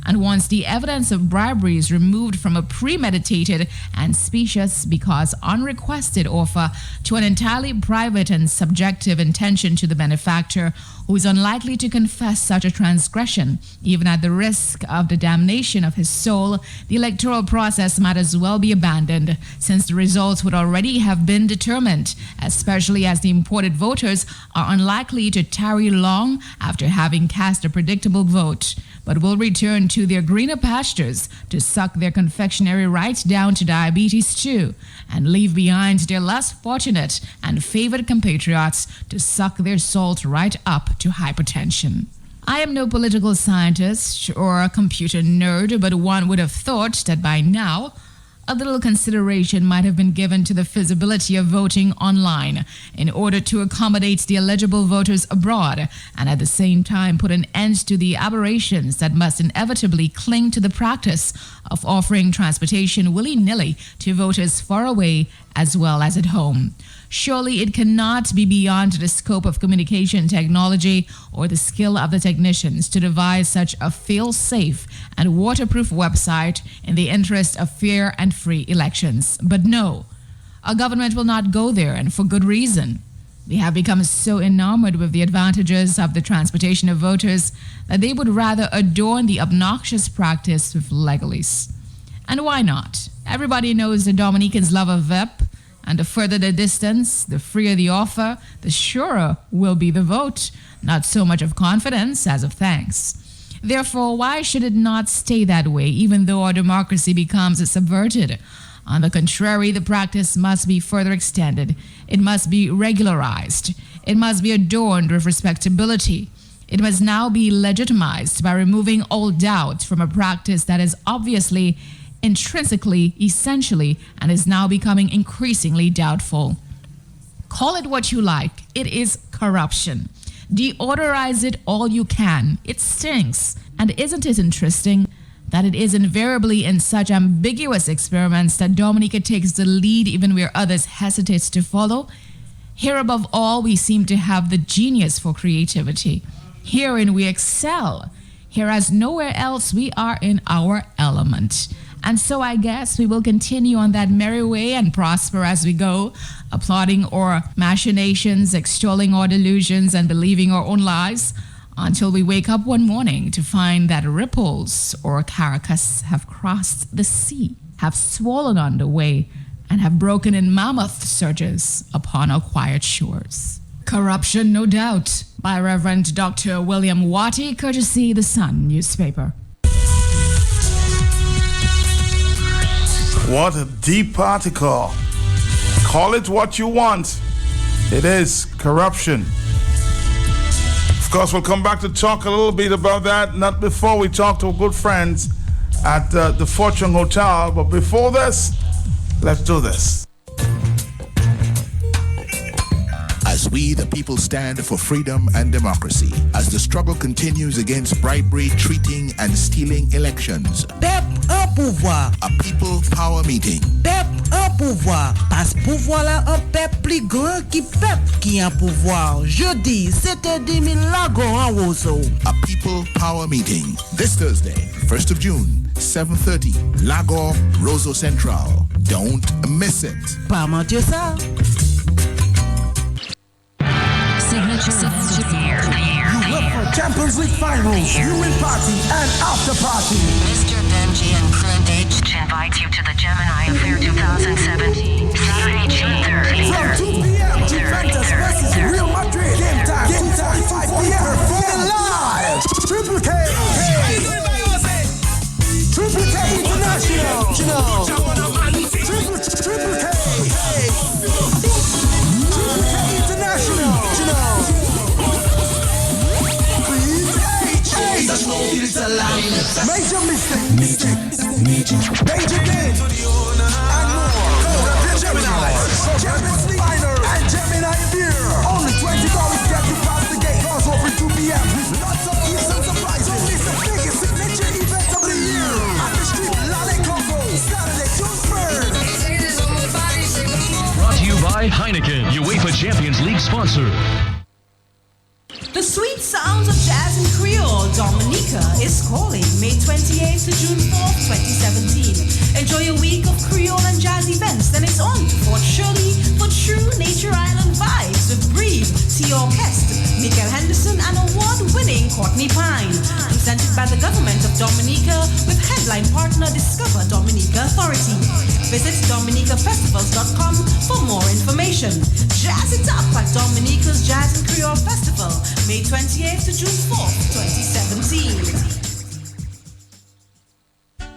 and once the evidence of bribery is removed from a premeditated and specious because unrequested offer to an entirely private and subjective intention to the benefactor, who is unlikely to confess such a transgression, even at the risk of the damnation of his soul, the electoral process might as well be abandoned, since the results would already have been determined, especially as the imported voters are unlikely to tarry long after having cast a predictable vote, but will return to their greener pastures to suck their confectionery right down to diabetes too, and leave behind their less fortunate and favored compatriots to suck their salt right up to hypertension. I am no political scientist or a computer nerd, but one would have thought that by now a little consideration might have been given to the feasibility of voting online in order to accommodate the eligible voters abroad and at the same time put an end to the aberrations that must inevitably cling to the practice of offering transportation willy-nilly to voters far away as well as at home. Surely it cannot be beyond the scope of communication technology or the skill of the technicians to devise such a fail-safe and waterproof website in the interest of fair and free elections. But no, our government will not go there, and for good reason. They have become so enamored with the advantages of the transportation of voters that they would rather adorn the obnoxious practice with legalese. And why not? Everybody knows the Dominicans love a VEP, and the further the distance, the freer the offer, the surer will be the vote, not so much of confidence as of thanks. Therefore, why should it not stay that way, even though our democracy becomes subverted? On the contrary, the practice must be further extended. It must be regularized. It must be adorned with respectability. It must now be legitimized by removing all doubt from a practice that is obviously, intrinsically, essentially, and is now becoming increasingly doubtful. Call it what you like. It is corruption. Deodorize it all you can. It stinks. And isn't it interesting that it is invariably in such ambiguous experiments that Dominica takes the lead even where others hesitate to follow? Here above all, we seem to have the genius for creativity. Herein we excel. Here as nowhere else we are in our element. And so I guess we will continue on that merry way and prosper as we go, applauding our machinations, extolling our delusions, and believing our own lies, until we wake up one morning to find that ripples or caracas have crossed the sea, have swollen on the way, and have broken in mammoth surges upon our quiet shores. Corruption, no doubt, by Reverend Dr. William Watty, courtesy The Sun newspaper. What a deep article. Call it what you want. It is corruption. Of course, we'll come back to talk a little bit about that, not before we talk to our good friends at the Fortune Hotel. But before this, let's do this. As we, the people, stand for freedom and democracy, as the struggle continues against bribery, treating, and stealing elections. Pep un pouvoir. A people power meeting. Pep un pouvoir. Parce pouvoir là un pep plus grand qui pep qui un pouvoir. Jeudi, 7h10 Lago en Roseau. A people power meeting. This Thursday, 1st of June, 7:30, Lago, Roseau Central. Don't miss it. Pas mentir ça. You look for Champions League finals, you will party and after party. Mr. Benji and Friend H invites you to the Gemini Affair 2017, Saturday, June 3rd. From 2 p.m. Juventus versus Real Madrid. Game time 2:45 p.m. Performing live. Triple K. Triple K International. Triple K. Triple K International. Major mistake. Danger game. And more. Gemini. Champions League final and Gemini beer. Only $20 get you past the gate. Doors open 2 p.m. Lots of gifts and surprises. It's the biggest signature event of the year. At the street, Lale Coco. Saturday, June 3rd. Brought to you by Heineken, UEFA Champions League sponsor. The sweet sounds of jazz and Creole, Dominica is calling. Made 28th to June 4th, 2017. Enjoy a week of Creole and jazz events. Then it's on to Fort Shirley for true Nature Island vibes with Breathe, Tea Orchestra, Michael Henderson, and award-winning Courtney Pine. Presented by the government of Dominica with headline partner Discover Dominica Authority. Visit dominicafestivals.com for more information. Jazz it up at Dominica's Jazz and Creole Festival, May 28th to June 4th, 2017.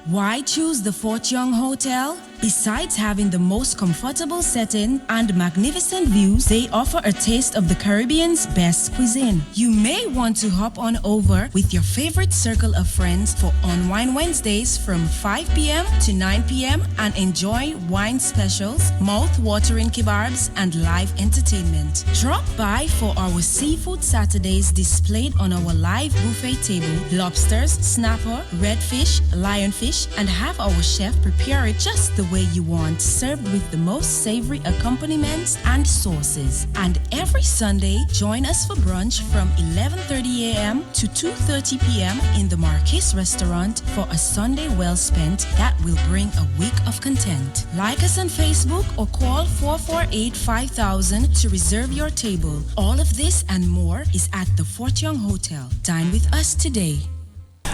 Why choose the Fort Young Hotel? Besides having the most comfortable setting and magnificent views, they offer a taste of the Caribbean's best cuisine. You may want to hop on over with your favorite circle of friends for Unwine Wednesdays from 5 p.m. to 9 p.m. and enjoy wine specials, mouth-watering kebabs, and live entertainment. Drop by for our Seafood Saturdays displayed on our live buffet table, lobsters, snapper, redfish, lionfish, and have our chef prepare it just the way you want, served with the most savory accompaniments and sauces. And every Sunday, join us for brunch from 11:30 a.m. to 2:30 p.m. in the Marquis Restaurant for a Sunday well spent that will bring a week of content. Like us on Facebook or call 448-5000 to reserve your table. All of this and more is at the Fort Young Hotel. Dine with us today.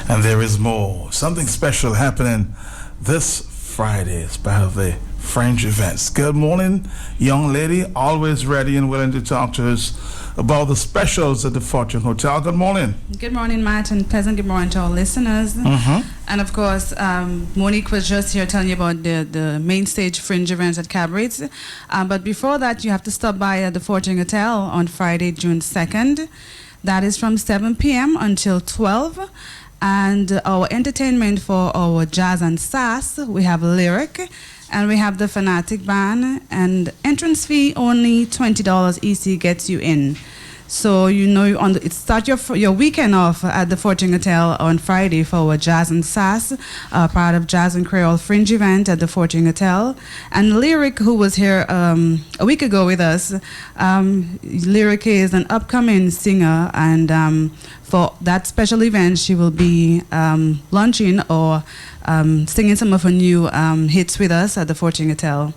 And there is more. Something special happening this Friday as part of the Fringe events. Good morning, young lady. Always ready and willing to talk to us about the specials at the Fort Young Hotel. Good morning. Good morning, Matt, and pleasant good morning to our listeners. And of course, Monique was just here telling you about the main stage Fringe events at Cabarets. But before that, you have to stop by at the Fort Young Hotel on Friday, June 2nd. That is from 7 p.m. until 12. And our entertainment for our jazz and sass, we have Lyric, and we have the Fanatic Band, and entrance fee only $20 EC gets you in. So you know, it start your weekend off at the Fort Young Hotel on Friday for our Jazz and Sass, part of Jazz and Creole Fringe event at the Fort Young Hotel. And Lyric, who was here a week ago with us, Lyric is an upcoming singer, and for that special event, she will be launching or singing some of her new hits with us at the Fort Young Hotel.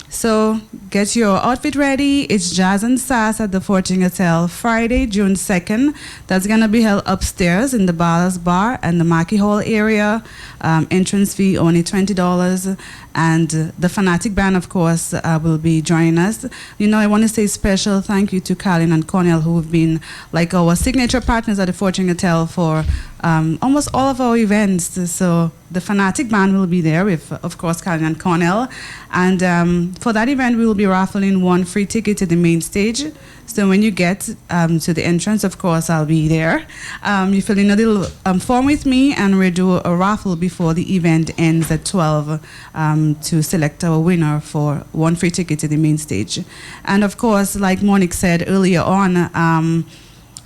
So get your outfit ready. It's Jazz and Sass at the Fort Young Hotel, Friday, June 2nd. That's going to be held upstairs in the Ballast Bar and the Mackey Hall area. Entrance fee only $20. And the Fanatic Band, of course, will be joining us. You know, I want to say special thank you to Colin and Cornell, who have been like our signature partners at the Fort Young Hotel for almost all of our events. So the Fanatic Band will be there with, of course, Colin and Cornell. And for that event, we will be raffling one free ticket to the main stage. So when you get to the entrance, of course, I'll be there. You fill in a little form with me, and we'll do a raffle before the event ends at 12 to select our winner for one free ticket to the main stage. And of course, like Monique said earlier on,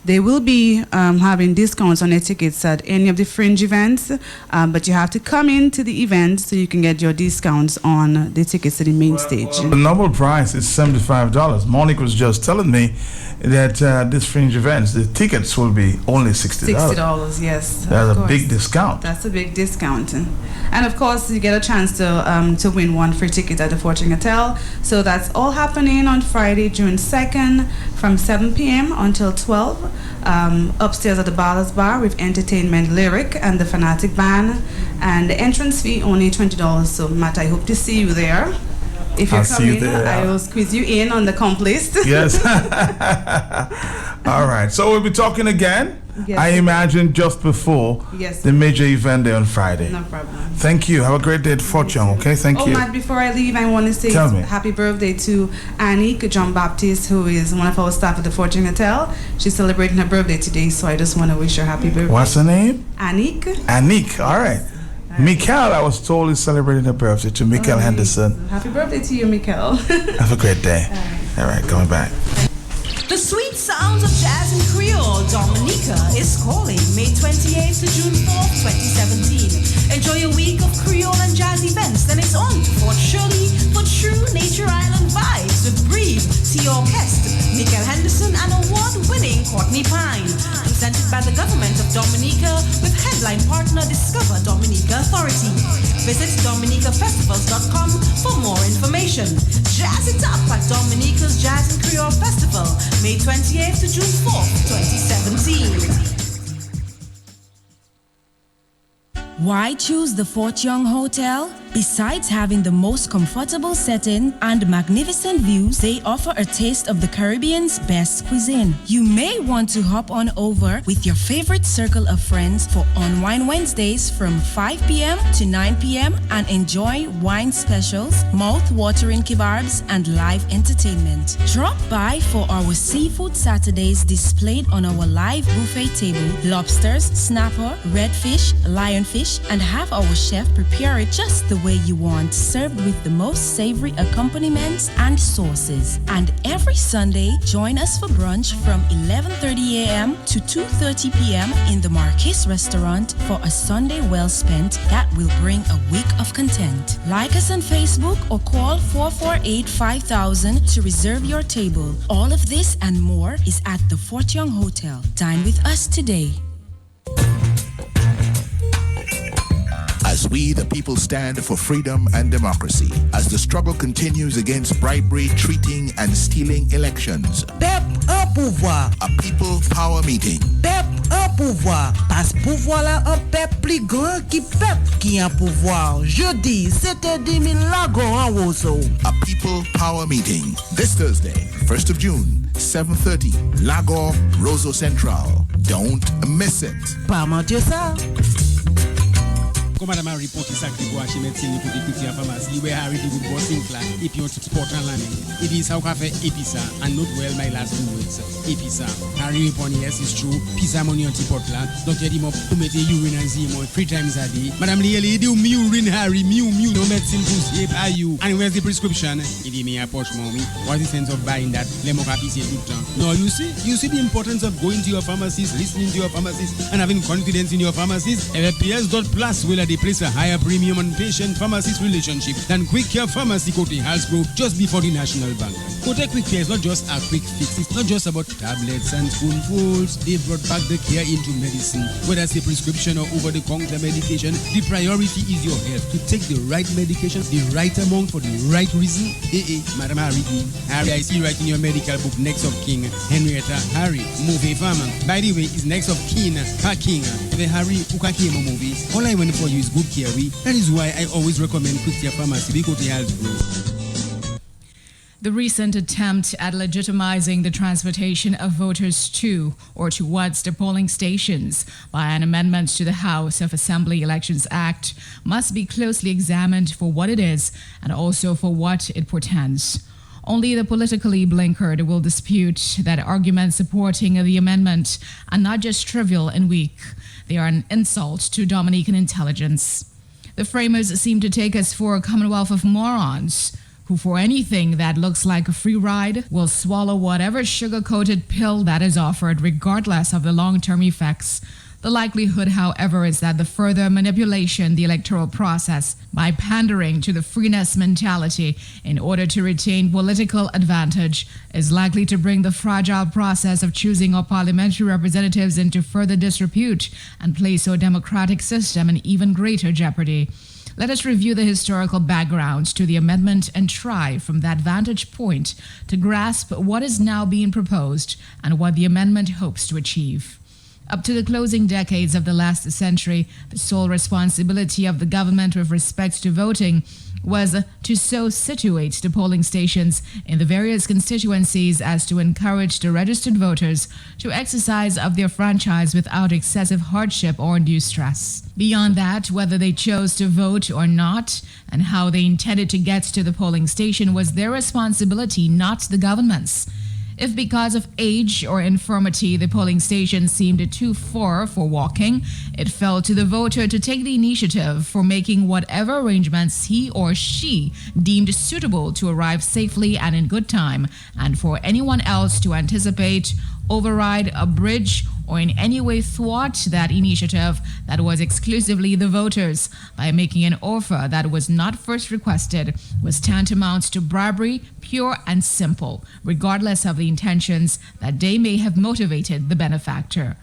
they will be having discounts on their tickets at any of the Fringe events, but you have to come in to the event so you can get your discounts on the tickets to the main stage. The normal price is $75. Monique was just telling me that this Fringe events, the tickets will be only $60. $60, yes. That's a big discount. That's a big discount. And of course, you get a chance to win one free ticket at the Fort Young Hotel. So that's all happening on Friday, June 2nd from 7 p.m. until 12. Upstairs at the Ballast Bar with entertainment, Lyric, and the Fanatic Band. And the entrance fee only $20. So Matt, I hope to see you there. If you're coming, I will squeeze you in on the comp list. Yes. All right. So we'll be talking again, yes, I imagine, just before the major event there on Friday. No problem. Thank you. Have a great day at Fort Young, okay? Thank you. Matt, before I leave, I want to say happy birthday to Annick John Baptiste, who is one of our staff at the Fort Young Hotel. She's celebrating her birthday today, so I just want to wish her happy birthday. What's her name? Annick. Annick, all right. Mikael, I was told, is celebrating her birthday to Mikael Henderson. Happy birthday to you, Mikael. Have a great day. All right, going back. The sweet sounds of jazz and Creole, Dominica is calling May 28th to June 4th, 2017. Enjoy a week of Creole and jazz events, then it's on to Fort Shirley for true Nature Island vibes with Breathe, Tea Orchestra, Michael Henderson, and award-winning Courtney Pine. Presented by the government of Dominica with headline partner Discover Dominica Authority. Visit dominicafestivals.com for more information. Jazz it up at Dominica's Jazz and Creole Festival, May 28th to June 4th, 2017. Why choose the Fort Young Hotel? Besides having the most comfortable setting and magnificent views, they offer a taste of the Caribbean's best cuisine. You may want to hop on over with your favorite circle of friends for Unwine Wednesdays from 5 p.m. to 9 p.m. and enjoy wine specials, mouth-watering kebabs, and live entertainment. Drop by for our Seafood Saturdays displayed on our live buffet table. Lobsters, snapper, redfish, lionfish, and have our chef prepare it just the way you want, served with the most savory accompaniments and sauces. And every Sunday, join us for brunch from 11:30 a.m. to 2:30 p.m. in the Marquis Restaurant for a Sunday well spent that will bring a week of content. Like us on Facebook or call 448-5000 to reserve your table. All of this and more is at the Fort Young Hotel. Dine with us today. As we, the people, stand for freedom and democracy, as the struggle continues against bribery, treating, and stealing elections. Pep un pouvoir. A people power meeting. Pep un pouvoir. Parce pouvoir là un pep plus grand qui pep qui un pouvoir. Jeudi, 7h10 lago en Roseau. A people power meeting. This Thursday, 1st of June, 7:30, Lago, Roseau Central. Don't miss it. Pas mentir ça. Comme madame a reporté ça qui doit chez médecin pour écouter la pharmacie, il va arrêter de bossing là et puis on transporte en l'année. Et dit ça on va faire épisa and not well my last 2 weeks. Épisa. Harry répond yes it's true. Pisa money on transport là. Donc il dit moi pour mettre urine en zi moi 3 times a day. Madame Lieli dit me urine Harry me no medicine pour see are you. And where's the prescription? Il dit me approach mommy. What's the sense of buying that? Les mo capi c'est tout le temps. No you see the importance of going to your pharmacist, listening to your pharmacist and having confidence in your pharmacist. PS.plus will they place a higher premium on patient-pharmacist relationship than Quick Care Pharmacy Cote Halsgrove just before the National Bank. Cote Quick Care is not just a quick fix. It's not just about tablets and spoonfuls. They brought back the care into medicine. Whether it's a prescription or over-the-counter medication, the priority is your health. To take the right medication, the right amount for the right reason. Madam Harry, I see right in your medical book, next of kin, Henrietta Harry, movie farmer. By the way, is next of kin, her king, the Harry Ukakemo movie. All I want for you is good care. That is why I always recommend Quick Care Pharmacy because they help grow. The recent attempt at legitimizing the transportation of voters to or towards the polling stations by an amendment to the House of Assembly Elections Act must be closely examined for what it is and also for what it portends. Only the politically blinkered will dispute that arguments supporting the amendment are not just trivial and weak. They are an insult to Dominican intelligence. The framers seem to take us for a commonwealth of morons who, for anything that looks like a free ride, will swallow whatever sugar-coated pill that is offered, regardless of the long-term effects. The likelihood, however, is that the further manipulation the electoral process by pandering to the freeness mentality in order to retain political advantage is likely to bring the fragile process of choosing our parliamentary representatives into further disrepute and place our democratic system in even greater jeopardy. Let us review the historical background to the amendment and try from that vantage point to grasp what is now being proposed and what the amendment hopes to achieve. Up to the closing decades of the last century, the sole responsibility of the government with respect to voting was to so situate the polling stations in the various constituencies as to encourage the registered voters to exercise of their franchise without excessive hardship or undue stress. Beyond that, whether they chose to vote or not and how they intended to get to the polling station was their responsibility, not the government's. If because of age or infirmity the polling station seemed too far for walking, it fell to the voter to take the initiative for making whatever arrangements he or she deemed suitable to arrive safely and in good time, and for anyone else to anticipate override, abridge, or in any way thwart that initiative that was exclusively the voters by making an offer that was not first requested was tantamount to bribery, pure and simple, regardless of the intentions that they may have motivated the benefactor.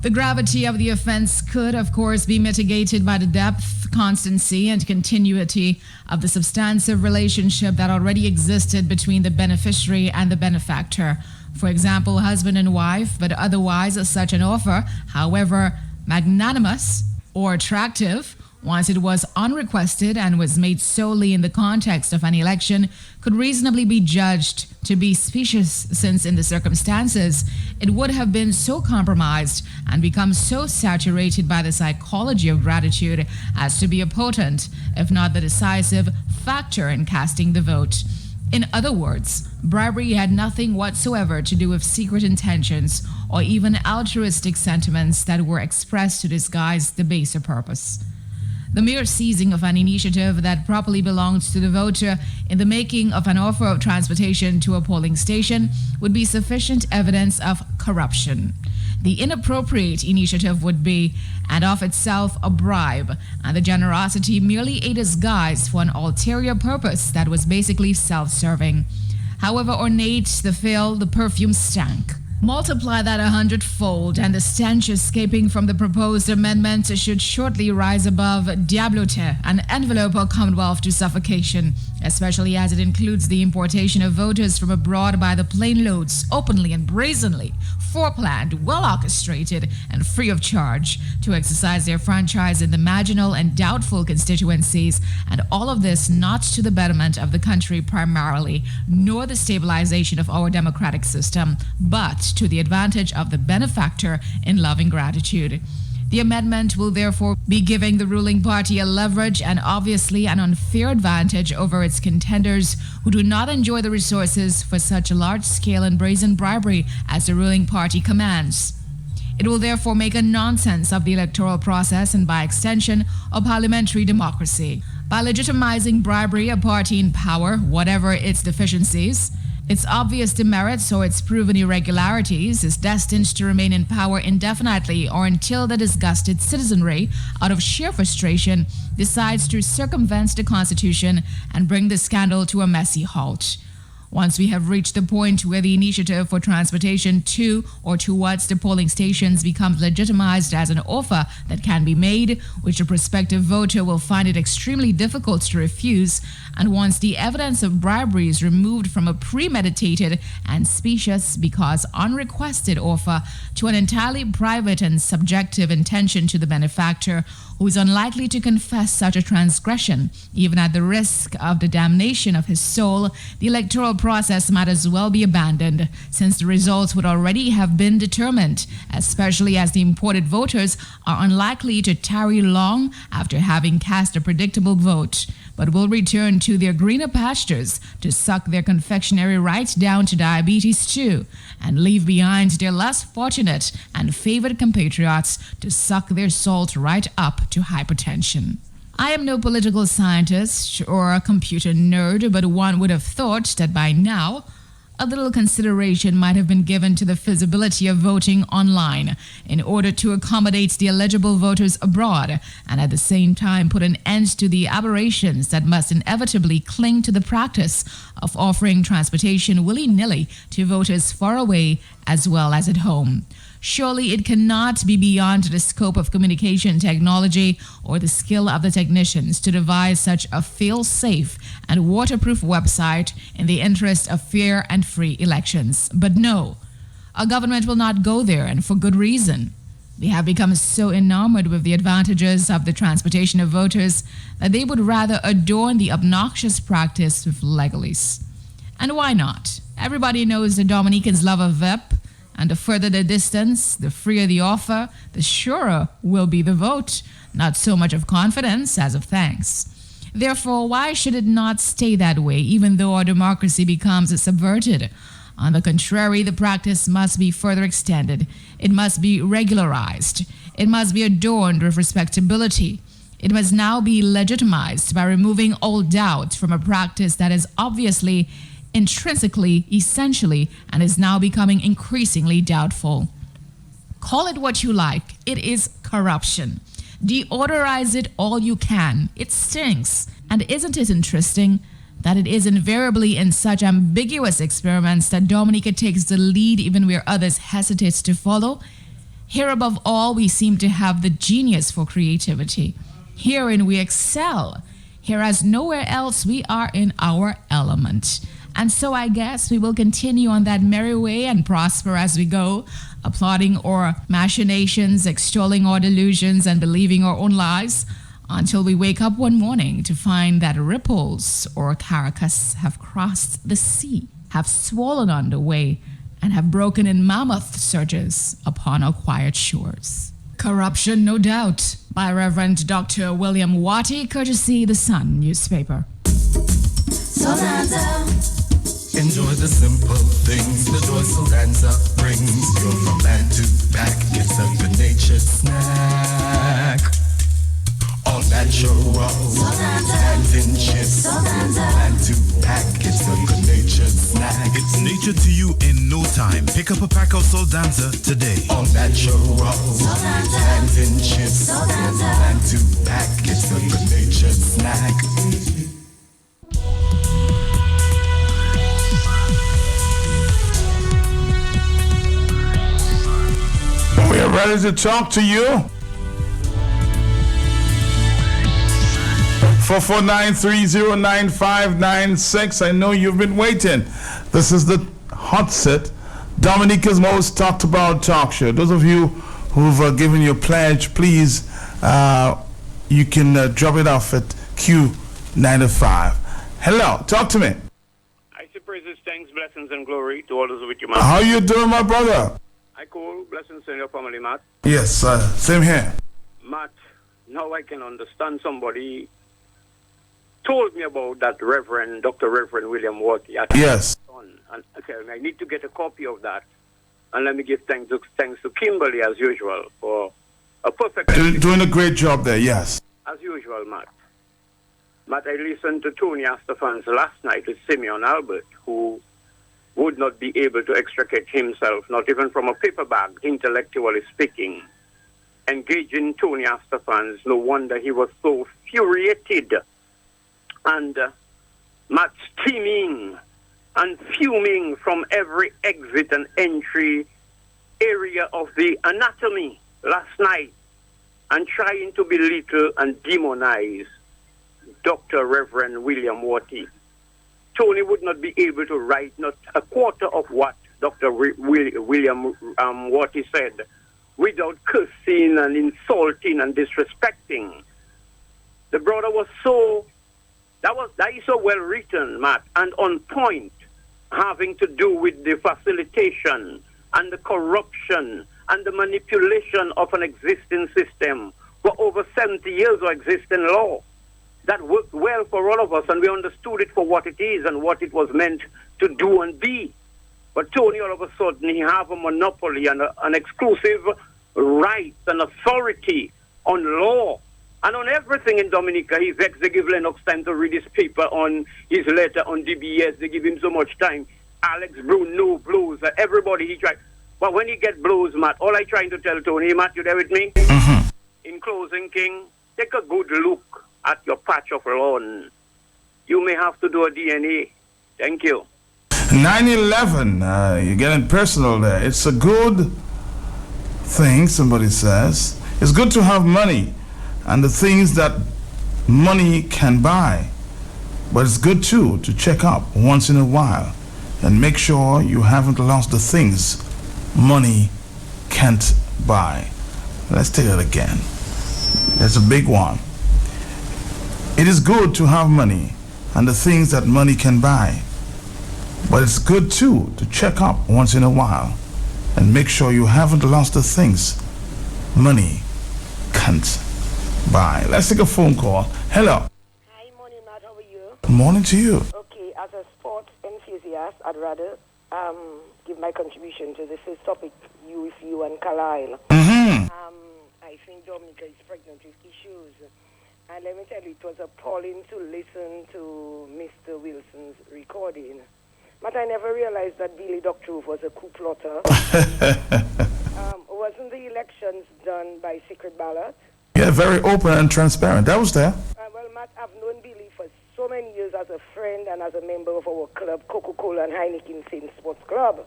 The gravity of the offense could, of course, be mitigated by the depth, constancy, and continuity of the substantive relationship that already existed between the beneficiary and the benefactor. For example, husband and wife, but otherwise such an offer, however magnanimous or attractive, once it was unrequested and was made solely in the context of an election, could reasonably be judged to be specious, since in the circumstances it would have been so compromised and become so saturated by the psychology of gratitude as to be a potent, if not the decisive, factor in casting the vote. In other words, bribery had nothing whatsoever to do with secret intentions or even altruistic sentiments that were expressed to disguise the baser purpose. The mere seizing of an initiative that properly belongs to the voter in the making of an offer of transportation to a polling station would be sufficient evidence of corruption. The inappropriate initiative would be, and of itself, a bribe, and the generosity merely a disguise for an ulterior purpose that was basically self-serving. However ornate the veil, the perfume stank. Multiply that 100-fold, and the stench escaping from the proposed amendment should shortly rise above diablote, an envelope or commonwealth to suffocation, especially as it includes the importation of voters from abroad by the plane loads, openly and brazenly, foreplanned, well orchestrated, and free of charge, to exercise their franchise in the marginal and doubtful constituencies, and all of this not to the betterment of the country primarily, nor the stabilization of our democratic system, but to the advantage of the benefactor in loving gratitude. The amendment will therefore be giving the ruling party a leverage and obviously an unfair advantage over its contenders who do not enjoy the resources for such large-scale and brazen bribery as the ruling party commands. It will therefore make a nonsense of the electoral process and, by extension, of parliamentary democracy. By legitimizing bribery, a party in power, whatever its deficiencies, its obvious demerits or its proven irregularities, is destined to remain in power indefinitely or until the disgusted citizenry, out of sheer frustration, decides to circumvent the Constitution and bring the scandal to a messy halt. Once we have reached the point where the initiative for transportation to or towards the polling stations becomes legitimized as an offer that can be made, which a prospective voter will find it extremely difficult to refuse, and once the evidence of bribery is removed from a premeditated and specious because unrequested offer to an entirely private and subjective intention to the benefactor, who is unlikely to confess such a transgression, even at the risk of the damnation of his soul, the electoral process might as well be abandoned, since the results would already have been determined, especially as the imported voters are unlikely to tarry long after having cast a predictable vote, but will return to their greener pastures to suck their confectionery right down to diabetes too, and leave behind their less fortunate and favored compatriots to suck their salt right up to hypertension. I am no political scientist or a computer nerd, but one would have thought that by now a little consideration might have been given to the feasibility of voting online in order to accommodate the eligible voters abroad and at the same time put an end to the aberrations that must inevitably cling to the practice of offering transportation willy-nilly to voters far away as well as at home. Surely it cannot be beyond the scope of communication technology or the skill of the technicians to devise such a fail-safe and waterproof website in the interest of fair and free elections. But no, our government will not go there, and for good reason. They have become so enamored with the advantages of the transportation of voters that they would rather adorn the obnoxious practice with legalies. And why not? Everybody knows the Dominicans love a VIP, and the further the distance, the freer the offer, the surer will be the vote, not so much of confidence as of thanks. Therefore, why should it not stay that way, even though our democracy becomes subverted? On the contrary, the practice must be further extended. It must be regularized. It must be adorned with respectability. It must now be legitimized by removing all doubt from a practice that is obviously intrinsically, essentially, and is now becoming increasingly doubtful. Call it what you like. It is corruption. Deodorize it all you can. It stinks. And isn't it interesting that it is invariably in such ambiguous experiments that Dominica takes the lead even where others hesitate to follow? Here above all, we seem to have the genius for creativity. Herein we excel. Here as nowhere else we are in our element. And so I guess we will continue on that merry way and prosper as we go, applauding our machinations, extolling our delusions, and believing our own lies, until we wake up one morning to find that ripples or caracas have crossed the sea, have swollen on the way, and have broken in mammoth surges upon our quiet shores. Corruption, no doubt, by Reverend Dr. William Watty, courtesy The Sun newspaper. Enjoy the simple things, the joy Solanza brings. You're from land to back, it's a good-natured snack. All natural, and in chips. Land to pack, it's a good-natured snack. It's nature to you in no time. Pick up a pack of Soldanza today. All natural, and in chips. Land to pack, it's a good-natured snack. We are ready to talk to you. 449-309-596. I know you've been waiting. This is the hot set, Dominica's most talked about talk show. Those of you who've given your pledge, please, you can drop it off at Q95. Hello, talk to me. I say praises, thanks, blessings, and glory to all those with you, man. How you doing, my brother? I call blessings in your family, Matt. Yes, same here. Matt, now I can understand somebody told me about that Dr. Reverend William Watty. Yes. And okay, I need to get a copy of that. And let me give thanks to Kimberly, as usual, for a perfect... Doing a great job there, yes. As usual, Matt. Matt, I listened to Tony Astafans last night with Simeon Albert, who would not be able to extricate himself, not even from a paper bag, intellectually speaking. Engaging Tony Astafans, no wonder he was so furiated and Matt steaming and fuming from every exit and entry area of the anatomy last night and trying to belittle and demonize Dr. Reverend William Watty. Tony would not be able to write not a quarter of what Dr. William Watty said without cursing and insulting and disrespecting. The brother was that is so well written, Matt, and on point, having to do with the facilitation and the corruption and the manipulation of an existing system for over 70 years of existing law. That worked well for all of us, and we understood it for what it is and what it was meant to do and be. But Tony, all of a sudden, he have a monopoly and an exclusive right and authority on law and on everything in Dominica. He vexed. They give Lennox time to read his paper on his letter on DBS. They give him so much time. Alex Bruno, no blows. Everybody he tried. But when he get blows, Matt, all I trying to tell Tony, Matt, you there with me? Mm-hmm. In closing, King, take a good look at your patch of lawn. You may have to do a DNA. Thank you. 9/11, you're getting personal there. It's a good thing, somebody says. It's good to have money and the things that money can buy. But it's good too to check up once in a while and make sure you haven't lost the things money can't buy. Let's take it again. That's a big one. It is good to have money and the things that money can buy. But it's good too to check up once in a while and make sure you haven't lost the things money can't buy. Let's take a phone call. Hello. Hi, morning, Matt. How are you? Morning to you. Okay, as a sports enthusiast, I'd rather give my contribution to this topic, you and Carlisle. Mm-hmm. I think Dominica is pregnant with issues. And let me tell you, it was appalling to listen to Mr. Wilson's recording. But I never realized that Billy Doctor was a coup plotter. Wasn't the elections done by secret ballot? Yeah, very open and transparent. That was there. Well, Matt, I've known Billy for so many years as a friend and as a member of our club, Coca-Cola and Heineken Saint Sports Club.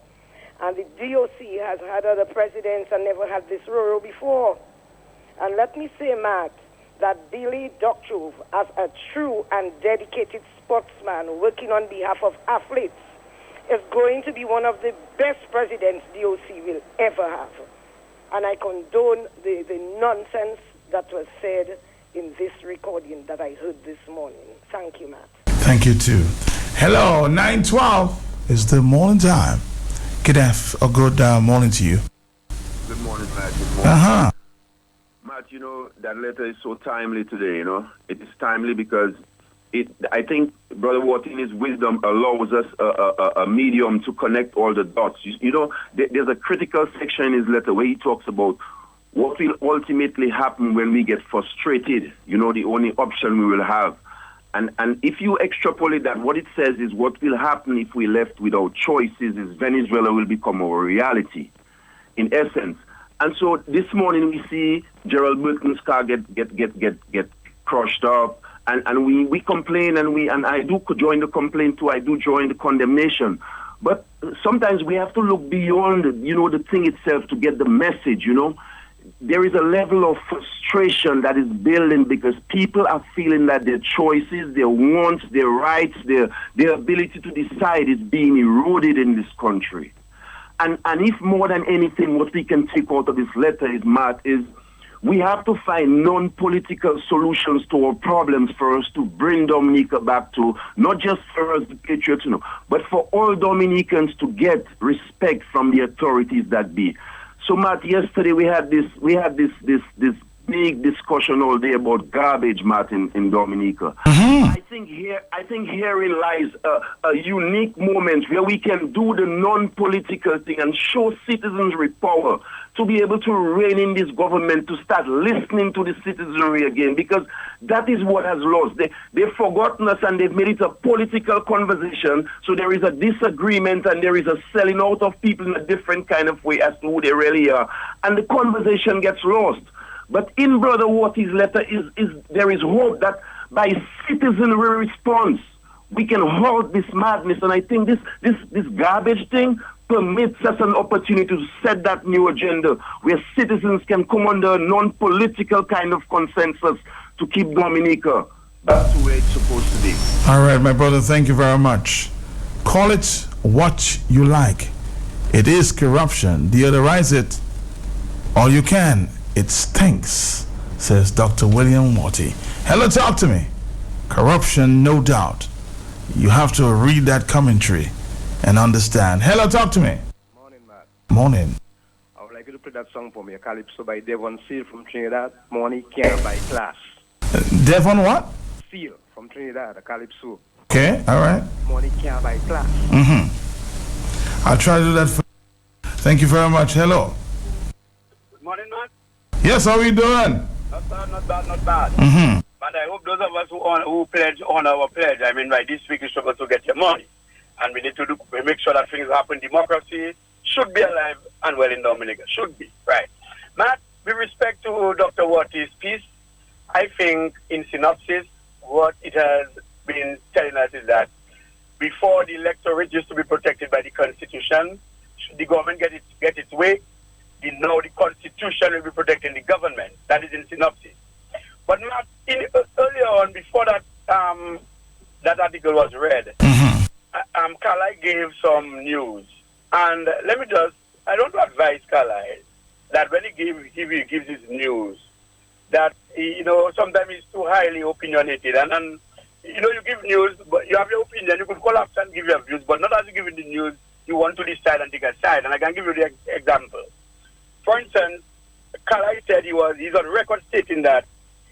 And the DOC has had other presidents and never had this role before. And let me say, Matt, that Billy Doctor, as a true and dedicated sportsman working on behalf of athletes, is going to be one of the best presidents DOC will ever have. And I condone the nonsense that was said in this recording that I heard this morning. Thank you, Matt. Thank you, too. Hello, 9:12 is the morning time. Good morning to you. Good morning, Matt. Good morning. Uh-huh. Matt, you know, that letter is so timely today, you know. It is timely because I think Brother Watt in his wisdom allows us a medium to connect all the dots. You know, there's a critical section in his letter where he talks about what will ultimately happen when we get frustrated, you know, the only option we will have. And if you extrapolate that, what it says is what will happen if we left without choices is Venezuela will become our reality, in essence. And so this morning we see Gerald Burton's car get crushed up, and we complain, and I do join the complaint too. I do join the condemnation. But sometimes we have to look beyond, you know, the thing itself to get the message, you know. There is a level of frustration that is building because people are feeling that their choices, their wants, their rights, their ability to decide is being eroded in this country. And if more than anything, what we can take out of this letter is, Matt, is we have to find non-political solutions to our problems for us to bring Dominica back to, not just for us, the patriots, you know, but for all Dominicans to get respect from the authorities that be. So, Matt, yesterday we had this big discussion all day about garbage, Matt, in Dominica. Mm-hmm. I think herein lies a unique moment where we can do the non-political thing and show citizenry power to be able to rein in this government, to start listening to the citizenry again, because that is what has lost. They've forgotten us and they've made it a political conversation, so there is a disagreement and there is a selling out of people in a different kind of way as to who they really are, and the conversation gets lost. But in Brother Watty's letter is there is hope that by citizenry response, we can halt this madness. And I think this garbage thing permits us an opportunity to set that new agenda where citizens can come under a non-political kind of consensus to keep Dominica back to where it's supposed to be. All right, my brother, thank you very much. Call it what you like. It is corruption. Deodorize it all you can. It stinks, says Dr. William Watty. Hello, talk to me. Corruption, no doubt. You have to read that commentary and understand. Hello, talk to me. Morning, Matt. Morning. I would like you to play that song for me, a Calypso by Devon Seal from Trinidad. Money Can't Buy Class. Devon what? Seal from Trinidad, a Calypso. Okay, all right. Money Can't Buy Class. Mm-hmm. I'll try to do that for you. Thank you very much. Hello. Good morning, Matt. Yes, how are you doing? Not bad, not bad. Mm-hmm. But I hope those of us who pledge on our pledge, I mean, by this week you're supposed to get your money. And we need to make sure that things happen. Democracy should be alive and well in Dominica. Should be, right. Matt, with respect to Dr. Watty's piece, I think in synopsis, what it has been telling us is that before the electorate used to be protected by the Constitution, should the government get its way, now the Constitution will be protecting the government. That is in synopsis. But not earlier on, before that that article was read, Carlyle gave some news. And let me I don't advise Carlyle that when he gives his news, that, sometimes he's too highly opinionated. And you give news, but you have your opinion. You could collapse and give your views, but not as you give the news, you want to decide and take a side. And I can give you the example. For instance, Carlyle said he's on record stating that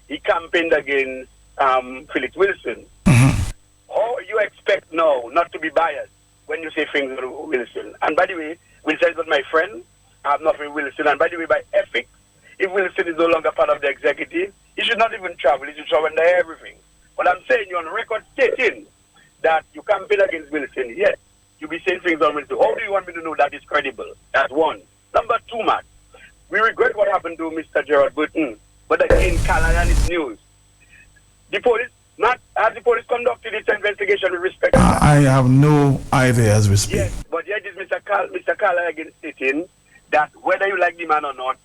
he campaigned against Philip Wilson. How you expect now not to be biased when you say things about Wilson? And by the way, Wilson is not my friend. I have nothing with Wilson. And by the way, by ethics, if Wilson is no longer part of the executive, he should not even travel. He should surrender everything. But I'm saying you're on record stating that you campaigned against Wilson. Yes, you be saying things on me. How do you want me to know that is credible? That's one. Number two, Matt, we regret what happened to Mr. Gerald Burton, but again, Callahan is news. The police, has the police conducted its investigation with respect to that? I have no idea as we speak. Yes, but yet is Mr. Callahan again stating that whether you like the man or not,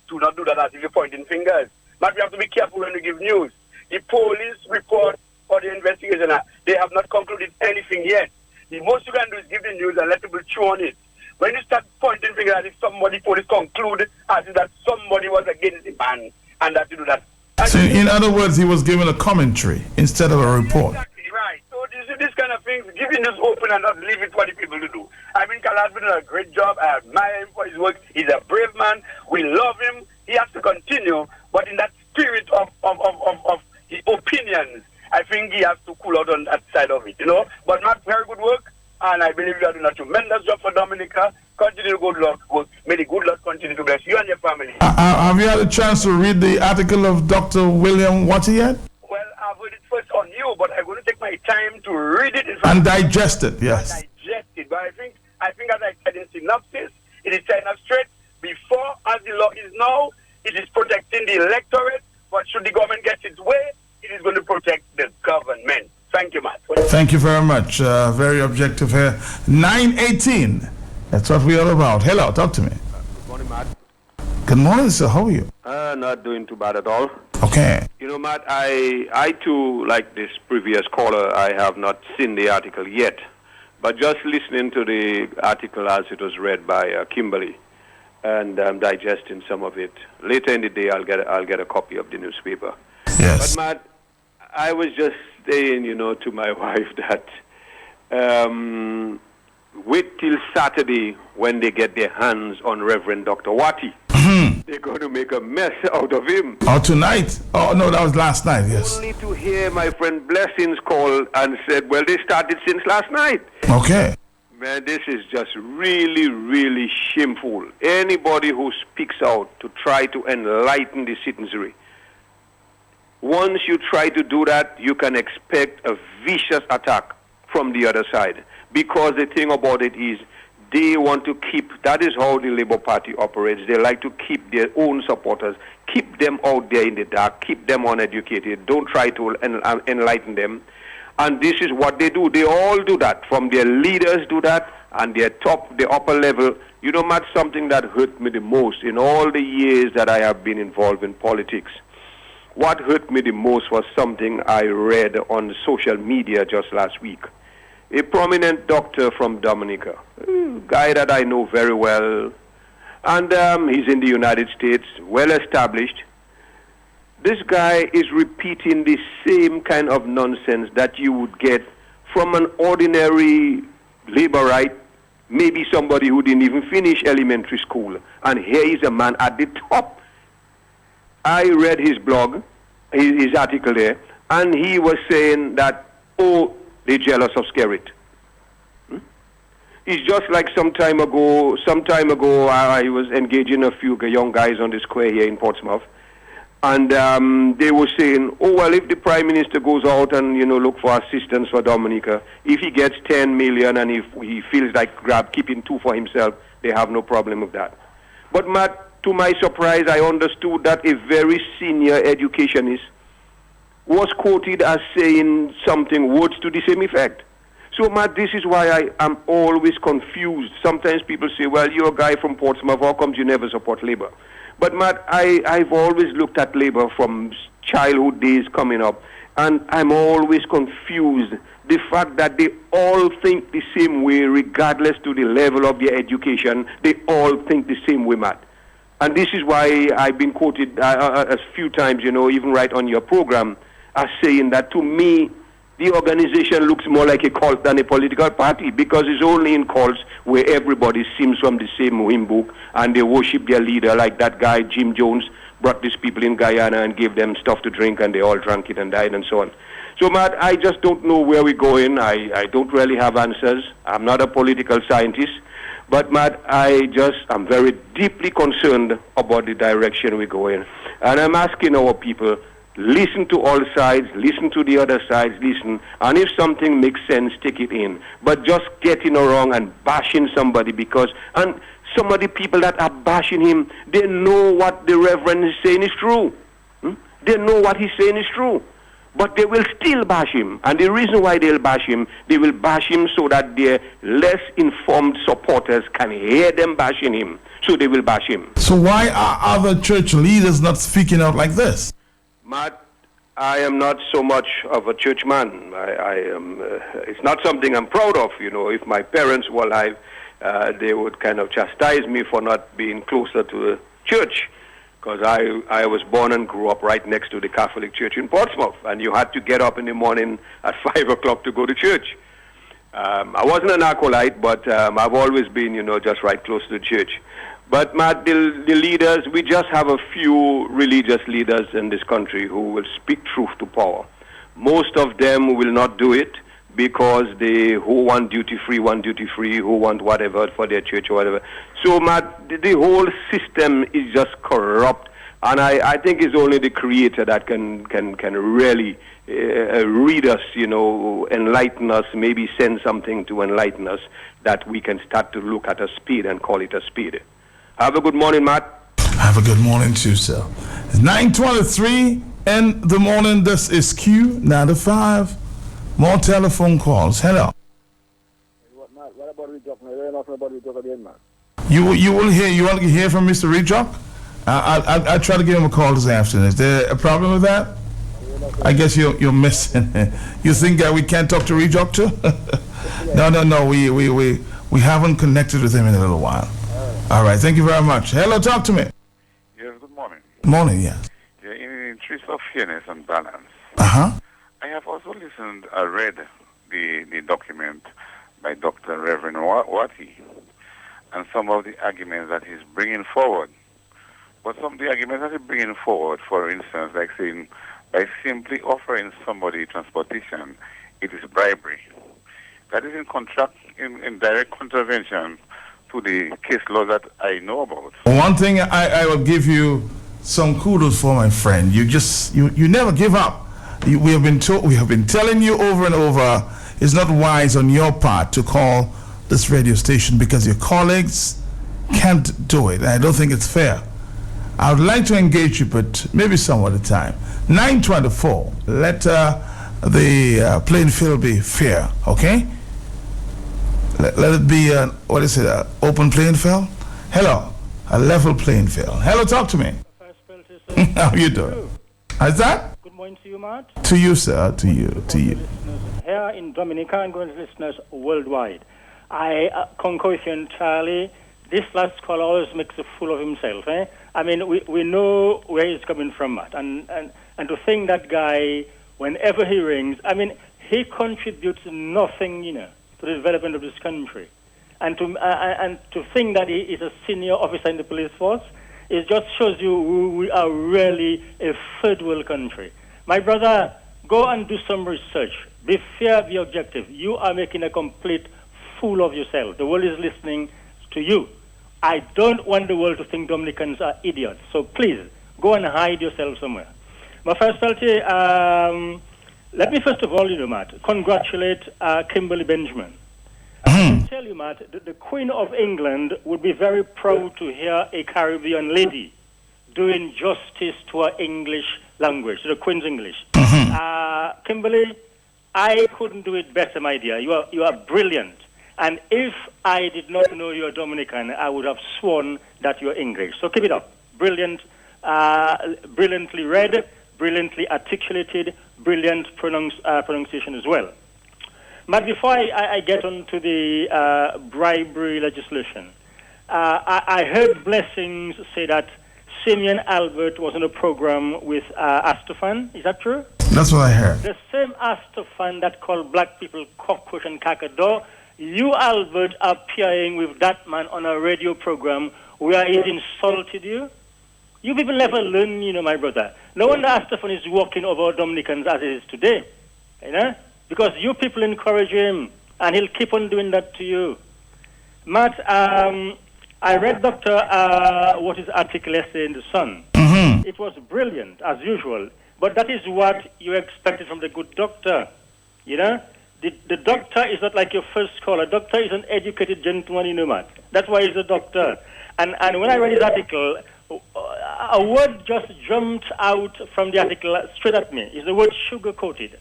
do not do that as if you're pointing fingers. But we have to be careful when we give news. The police report for the investigation, they have not concluded anything yet. The most you can do is give the news and let people chew on it. When you start pointing fingers as if somebody, police conclude as if that somebody was against the ban and that you do that. So in other words, he was given a commentary instead of a report. Exactly, right. So this kind of things, giving news open and not leave it for the people to do. I mean, Kala has been doing a great job. I admire him for his work. He's a brave man. We love him. He has to continue. But in that spirit of his opinions, I think he has to cool out on that side of it, But not very good work. And I believe you are doing a tremendous job for Dominica. Continue good luck. May the good Lord continue to bless you and your family. Have you had a chance to read the article of Dr. William Watty yet? Well, I've read it first on you, but I'm going to take my time to read it. And digest it, yes. Digest it. But I think as I said in synopsis, it is setting up straight. Before, as the law is now, it is protecting the electorate. But should the government get its way, it is going to protect the government. Thank you, Matt. Thank you very much. Very objective here. 9:18. That's what we're all about. Hello, talk to me. Good morning, Matt. Good morning, sir. How are you? Not doing too bad at all. Okay. Matt, I too, like this previous caller, I have not seen the article yet. But just listening to the article as it was read by Kimberly and digesting some of it, later in the day I'll get a copy of the newspaper. Yes. But Matt, I was just saying, to my wife that wait till Saturday when they get their hands on Reverend Dr. Watty. They're going to make a mess out of him. Oh, tonight? Oh, no, that was last night, yes. Only to hear my friend Blessings call and said, well, they started since last night. Okay. Man, this is just really, really shameful. Anybody who speaks out to try to enlighten the citizenry, once you try to do that, you can expect a vicious attack from the other side. Because the thing about it is, they want to keep, that is how the Labour Party operates. They like to keep their own supporters, keep them out there in the dark, keep them uneducated, don't try to enlighten them. And this is what they do. They all do that. From their leaders do that, and their the upper level. Matt, something that hurt me the most in all the years that I have been involved in politics. What hurt me the most was something I read on social media just last week. A prominent doctor from Dominica, a guy that I know very well, and he's in the United States, well established. This guy is repeating the same kind of nonsense that you would get from an ordinary laborite, maybe somebody who didn't even finish elementary school. And here is a man at the top. I read his blog, his article there, and he was saying that, they're jealous of Skerrit. It's just like some time ago, I was engaging a few young guys on the square here in Portsmouth, and they were saying, if the Prime Minister goes out and, look for assistance for Dominica, if he gets 10 million and if he feels like keeping 2 for himself, they have no problem with that. But Matt, to my surprise, I understood that a very senior educationist was quoted as saying words to the same effect. So, Matt, this is why I am always confused. Sometimes people say, well, you're a guy from Portsmouth, how comes you never support Labour? But, Matt, I've always looked at Labour from childhood days coming up, and I'm always confused. The fact that they all think the same way, regardless to the level of their education, they all think the same way, Matt. And this is why I've been quoted a few times, even right on your program, as saying that to me, the organization looks more like a cult than a political party, because it's only in cults where everybody sings from the same hymn book and they worship their leader, like that guy, Jim Jones, brought these people in Guyana and gave them stuff to drink and they all drank it and died and so on. So, Matt, I just don't know where we're going. I don't really have answers. I'm not a political scientist. But, Matt, I'm very deeply concerned about the direction we're going. And I'm asking our people, Listen to all sides, listen to the other sides, listen. And if something makes sense, take it in. But just getting wrong and bashing somebody because... And some of the people that are bashing him, they know what the Reverend is saying is true. They know what he's saying is true. But they will still bash him. And the reason why they'll bash him, they will bash him so that their less informed supporters can hear them bashing him. So they will bash him. So why are other church leaders not speaking out like this? Matt, I am not so much of a churchman. I am. It's not something I'm proud of. You know, if my parents were alive, they would kind of chastise me for not being closer to the church. Because I was born and grew up right next to the Catholic Church in Portsmouth, and you had to get up in the morning at 5 o'clock to go to church. I wasn't an acolyte, but I've always been, you know, just right close to the church. But Matt, the leaders, we just have a few religious leaders in this country who will speak truth to power. Most of them will not do it because who want duty-free, who want whatever for their church or whatever. So, Matt, the whole system is just corrupt. And I think it's only the Creator that can really read us, you know, enlighten us, maybe send something to enlighten us that we can start to look at a speed and call it a speed. Have a good morning, Matt. Have a good morning too, sir. It's 9:23 in the morning. This is Q95. More telephone calls. Hello. What about Rejock? About Rejock again, man. You will hear. You want to hear from Mr. Rejock? I'll try to give him a call this afternoon. Is there a problem with that? I guess you're missing. You think that we can't talk to Rejock too? No. We haven't connected with him in a little while. All right. Thank you very much. Hello. Talk to me. Yes. Good morning. Morning. Yes. Yeah. In the interest of fairness and balance. I have also read the document by Dr. Reverend Wati and some of the arguments that he's bringing forward. But some of the arguments that he's bringing forward, for instance, like saying by simply offering somebody transportation, it is bribery. That is in direct contravention to the case law that I know about. One thing I will give you some kudos for, my friend. You never give up. We have been telling you over and over, it's not wise on your part to call this radio station because your colleagues can't do it. I don't think it's fair. I would like to engage you, but maybe some other time. 9:24. Let the playing field be fair, okay? Let it be an open playing field? Hello, a level playing field. Hello, talk to me. How you doing? How's that? Good morning to you, Matt. To you, sir. To you. Here in Dominica and going to listeners worldwide. I concur with you entirely. This last caller always makes a fool of himself. I mean, we know where he's coming from, Matt. And to think that guy, whenever he rings, I mean, he contributes nothing, you know, to the development of this country. And to think that he is a senior officer in the police force, it just shows you we are really a third world country. My brother, go and do some research. Be fair, be objective. You are making a complete fool of yourself. The world is listening to you. I don't want the world to think Dominicans are idiots. So please, go and hide yourself somewhere. My first Peltier, let me first of all, you know, Matt, congratulate Kimberly Benjamin. I can tell you, Matt, the Queen of England would be very proud to hear a Caribbean lady doing justice to her English language, to the Queen's English. Kimberly, I couldn't do it better, my dear. You are brilliant. And if I did not know you're Dominican, I would have sworn that you're English. So keep it up. Brilliant, brilliantly read, brilliantly articulated, brilliant pronunciation as well. But before I get on to the bribery legislation, I heard Blessings say that Simeon Albert was on a program with Astafan. Is that true? That's what I heard. The same Astafan that called black people cockroach and cacador. You, Albert, are appearing with that man on a radio program where he insulted you. You people never learn, you know, my brother. No wonder Astafan is walking over Dominicans as it is today. You know? Because you people encourage him, and he'll keep on doing that to you. Matt, I read Dr. What is article yesterday in The Sun. It was brilliant, as usual. But that is what you expected from the good doctor. You know? The doctor is not like your first call. A doctor is an educated gentleman, you know, Matt. That's why he's a doctor. And when I read his article, a word just jumped out from the article straight at me. It's the word sugar-coated.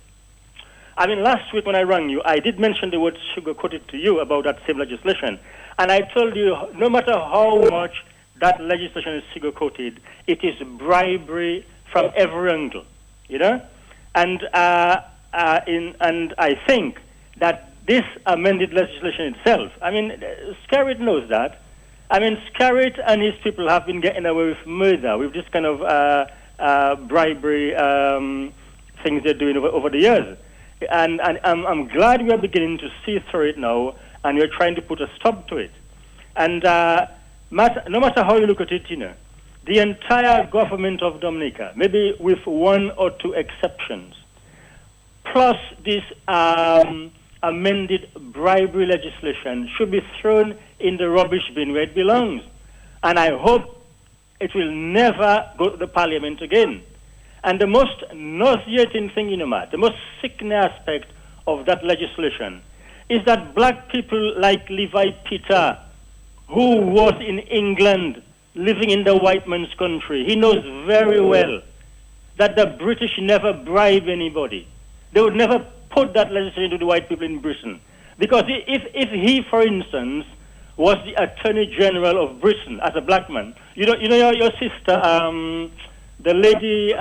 I mean, last week when I rang you, I did mention the word sugar-coated to you about that same legislation. And I told you, no matter how much that legislation is sugar-coated, it is bribery from every angle, you know? And I think that this amended legislation itself, I mean, Scarrett knows that. I mean, Scarrett and his people have been getting away with murder, with this kind of bribery things they're doing over the years. And I'm glad we are beginning to see through it now, and we're trying to put a stop to it. And no matter how you look at it, you know, the entire government of Dominica, maybe with one or two exceptions, plus this amended bribery legislation should be thrown in the rubbish bin where it belongs. And I hope it will never go to the parliament again. And the most nauseating thing, you know, Matt, the most sickening aspect of that legislation is that black people like Levi Peter, who was in England living in the white man's country, he knows very well that the British never bribe anybody. They would never put that legislation to the white people in Britain. Because if he, for instance, was the Attorney General of Britain as a black man, you know your sister, the lady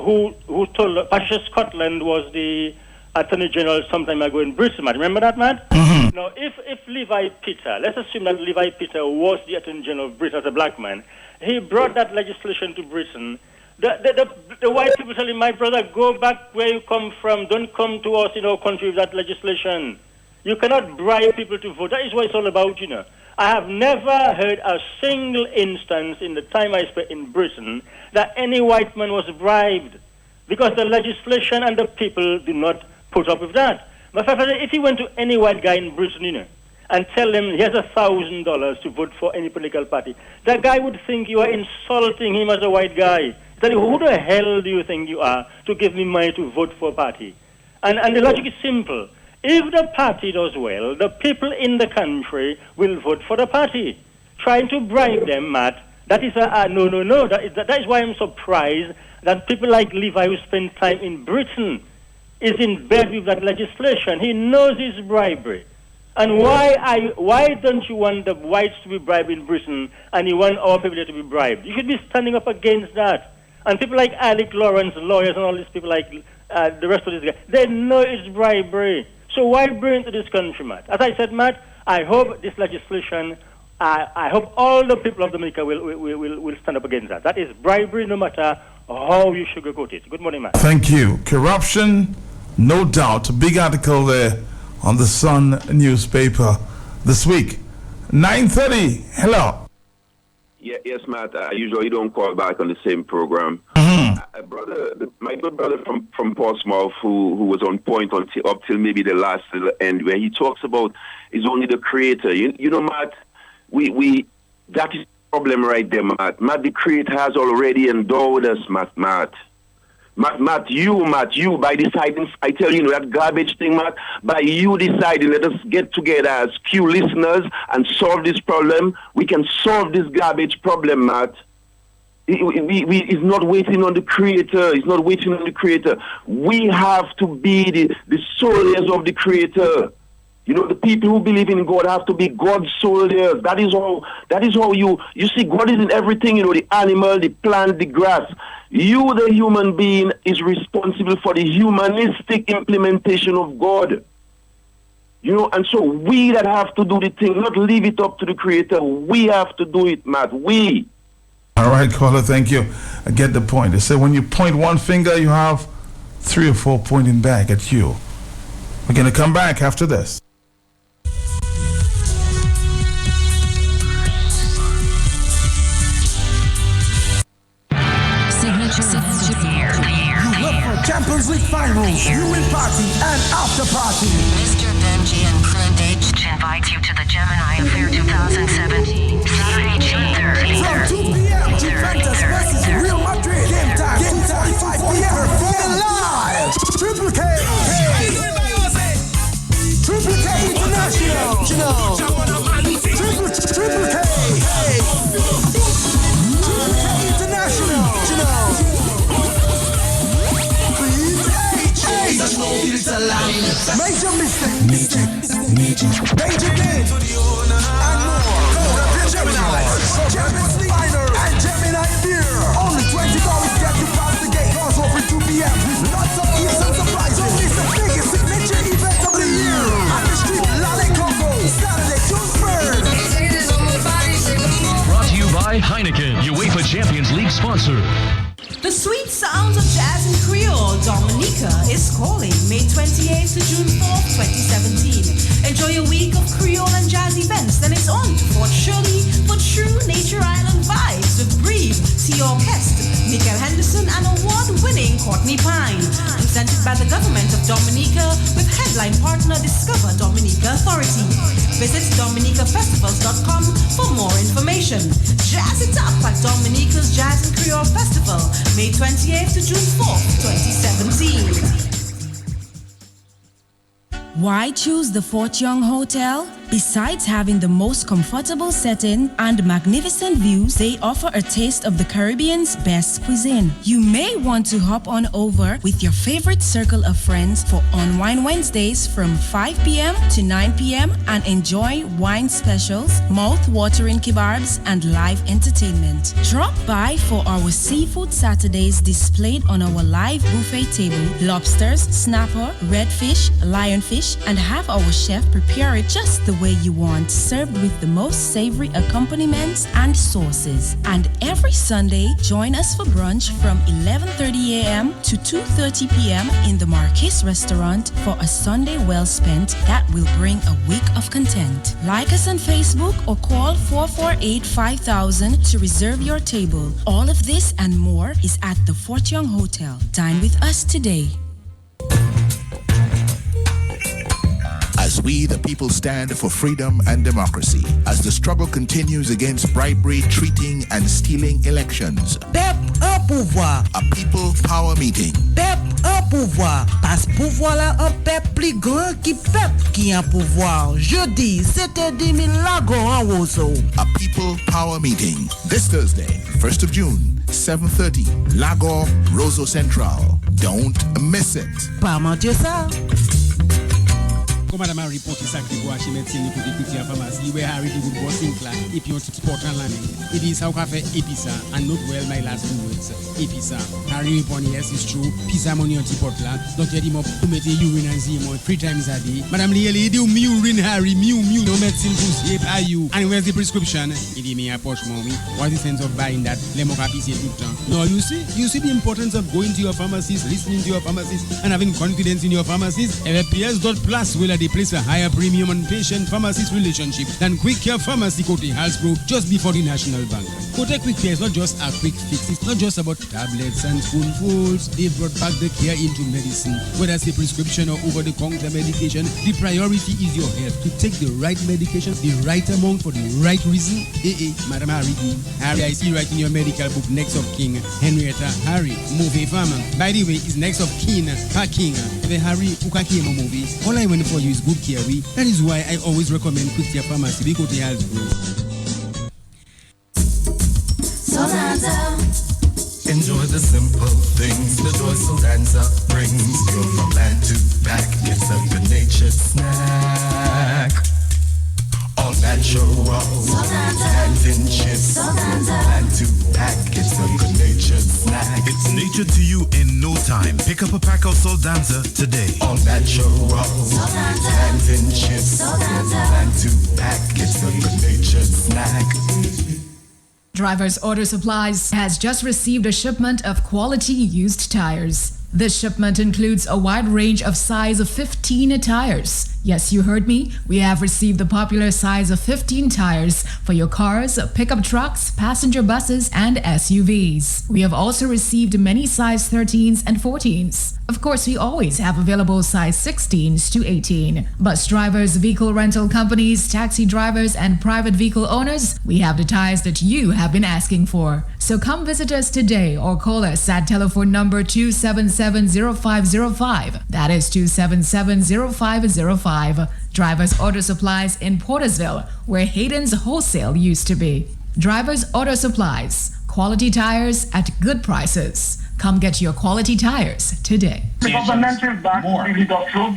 who told Patricia Scotland was the Attorney General some time ago in Britain, man. Remember that, man? Mm-hmm. Now, if Levi Peter, let's assume that Levi Peter was the Attorney General of Britain as a black man, he brought that legislation to Britain. The white people tell him, my brother, go back where you come from. Don't come to us in our country with that legislation. You cannot bribe people to vote. That is what it's all about, you know. I have never heard a single instance in the time I spent in Britain that any white man was bribed, because the legislation and the people do not put up with that. My father, if he went to any white guy in Britain, you know, and tell him he has $1,000 to vote for any political party, that guy would think you are insulting him as a white guy. Tell you, who the hell do you think you are to give me money to vote for a party? And the logic is simple. If the party does well, the people in the country will vote for the party. Trying to bribe them, Matt, that is no. That is why I'm surprised that people like Levi, who spend time in Britain, is in bed with that legislation. He knows it's bribery. And why don't you want the whites to be bribed in Britain and you want our people to be bribed? You should be standing up against that. And people like Alec Lawrence, lawyers, and all these people like the rest of these guys, they know it's bribery. So why bring it to this country, Matt? As I said, Matt, I hope this legislation, I hope all the people of Dominica will stand up against that. That is bribery, no matter how you sugarcoat it. Good morning, Matt. Thank you. Corruption, no doubt. A big article there on the Sun newspaper this week. 9:30. Hello. Yeah, yes, Matt. I usually don't call back on the same program. My good brother from Portsmouth, who was on point up till maybe the last little end, where he talks about is only the creator. You know, Matt, we that is the problem right there, Matt. Matt, the creator has already endowed us, Matt, you, by deciding, I tell you, that garbage thing, Matt, by you deciding, let us get together as Q listeners and solve this problem. We can solve this garbage problem, Matt. He's not waiting on the creator. He's not waiting on the creator. We have to be the soldiers of the creator. You know, the people who believe in God have to be God's soldiers. That is how you see God is in everything, you know, the animal, the plant, the grass. You, the human being, is responsible for the humanistic implementation of God. You know, and so we that have to do the thing, not leave it up to the creator. We have to do it, Matt. We. All right, caller, thank you. I get the point. They say when you point one finger, you have 3 or 4 pointing back at you. We're going to come back after this. You look for Champions League finals, viewing party, and after party. Mr. Benji and Clint H invite you to the Gemini Affair 2017, Saturday, June 3rd. From 2 p.m. Juventus versus Real Madrid. Game time 2:45 yeah, feel alive. Triple K. Triple K International. Triple K. Triple K International. Major mistake. Danger game. And more. Gemini. Champions League Final. And Gemini beer. Only $20 get you past the gate. Cause over 2 p.m. Lots of gifts and surprises. It's the biggest signature event of the year. At the street, Lale Coco. Saturday, June 3rd. Brought to you by Heineken, UEFA Champions League sponsor. The sweet sounds of jazz and Creole, Dominica is calling May 28th to June 4th, 2017. Enjoy a week of Creole and jazz events. Then it's on to Fort Shirley for true Nature Island vibes with Breathe, Tea Orchestra, Michael Henderson, and award-winning Courtney Pine. Presented by the government of Dominica with headline partner Discover Dominica Authority. Visit dominicafestivals.com for more information. Jazz it up at Dominica's Jazz and Creole Festival, May 28th to June 4th, 2017. Why choose the Fort Young Hotel? Besides having the most comfortable setting and magnificent views, they offer a taste of the Caribbean's best cuisine. You may want to hop on over with your favorite circle of friends for Unwine Wednesdays from 5 p.m. to 9 p.m. and enjoy wine specials, mouth-watering kebabs, and live entertainment. Drop by for our Seafood Saturdays displayed on our live buffet table. Lobsters, snapper, redfish, lionfish, and have our chef prepare it just the way you want, served with the most savory accompaniments and sauces. And every Sunday, join us for brunch from 11:30 a.m. to 2:30 p.m. in the Marquis Restaurant for a Sunday well spent that will bring a week of content. Like us on Facebook or call 448-5000 to reserve your table. All of this and more is at the Fort Young Hotel. Dine with us today. As we, the people, stand for freedom and democracy, as the struggle continues against bribery, cheating, and stealing elections. Pep un pouvoir. A people power meeting. Pep un pouvoir. Parce pouvoir là un pep plus grand qui pep qui un pouvoir. Jeudi, 7h10 Lago en Roseau. A people power meeting. This Thursday, 1st of June, 7:30, Lago, Roseau Central. Don't miss it. Pas mentir ça. Comme madame a reporté ça que vous achetez médecine pour député à pharmacie, where Harry do good bossing class, if you want to support and learning. It is how cafe episa and not well my last 2 words. Episa. Harry report yes it's true. Pisa money on tipot là. Donc il dit moi pour mettre urine and see more 3 times a day. Madame Lieli do urine Harry, no medicine pour save are you. And where's the prescription? Il dit me approach mommy. What's the sense of buying that? Les mots capier tout le temps. No, you see the importance of going to your pharmacist, listening to your pharmacist and having confidence in your pharmacist. PS. Plus will they place a higher premium on patient-pharmacist relationship than Quick Care Pharmacy Cote Halsbro just before the National Bank. Cote Quick Care is not just a quick fix. It's not just about tablets and spoonfuls. They brought back the care into medicine. Whether it's a prescription or over-the-counter medication, the priority is your health. To take the right medication, the right amount for the right reason. Madam Harry, I see right in your medical book, next of kin, Henrietta Harry, movie farmer. By the way, it's next of kin, King. The Harry Ukakemo movie. All I want for you is good care. That is why I always recommend Quick Care Pharmacy because they have Enjoy the simple things the joy Solanza brings. You're from land to back. It's a good natured snack. All natural and in chips. Land to pack. It's a good natured snack. It's nature to you in no time. Pick up a pack of Soldanza today. All natural and in chips. Land to pack. It's a good natured snack. Drivers Auto Supplies has just received a shipment of quality used tires. This shipment includes a wide range of size of 15 tires. Yes, you heard me. We have received the popular size of 15 tires for your cars, pickup trucks, passenger buses, and SUVs. We have also received many size 13s and 14s. Of course, we always have available size 16s to 18. Bus drivers, vehicle rental companies, taxi drivers, and private vehicle owners, we have the tires that you have been asking for. So come visit us today or call us at telephone number 277-0505. That is 277-0505. Drivers Auto Supplies in Portersville, where Hayden's Wholesale used to be. Drivers Auto Supplies. Quality tires at good prices. Come get your quality tires today. The government is back really doctor.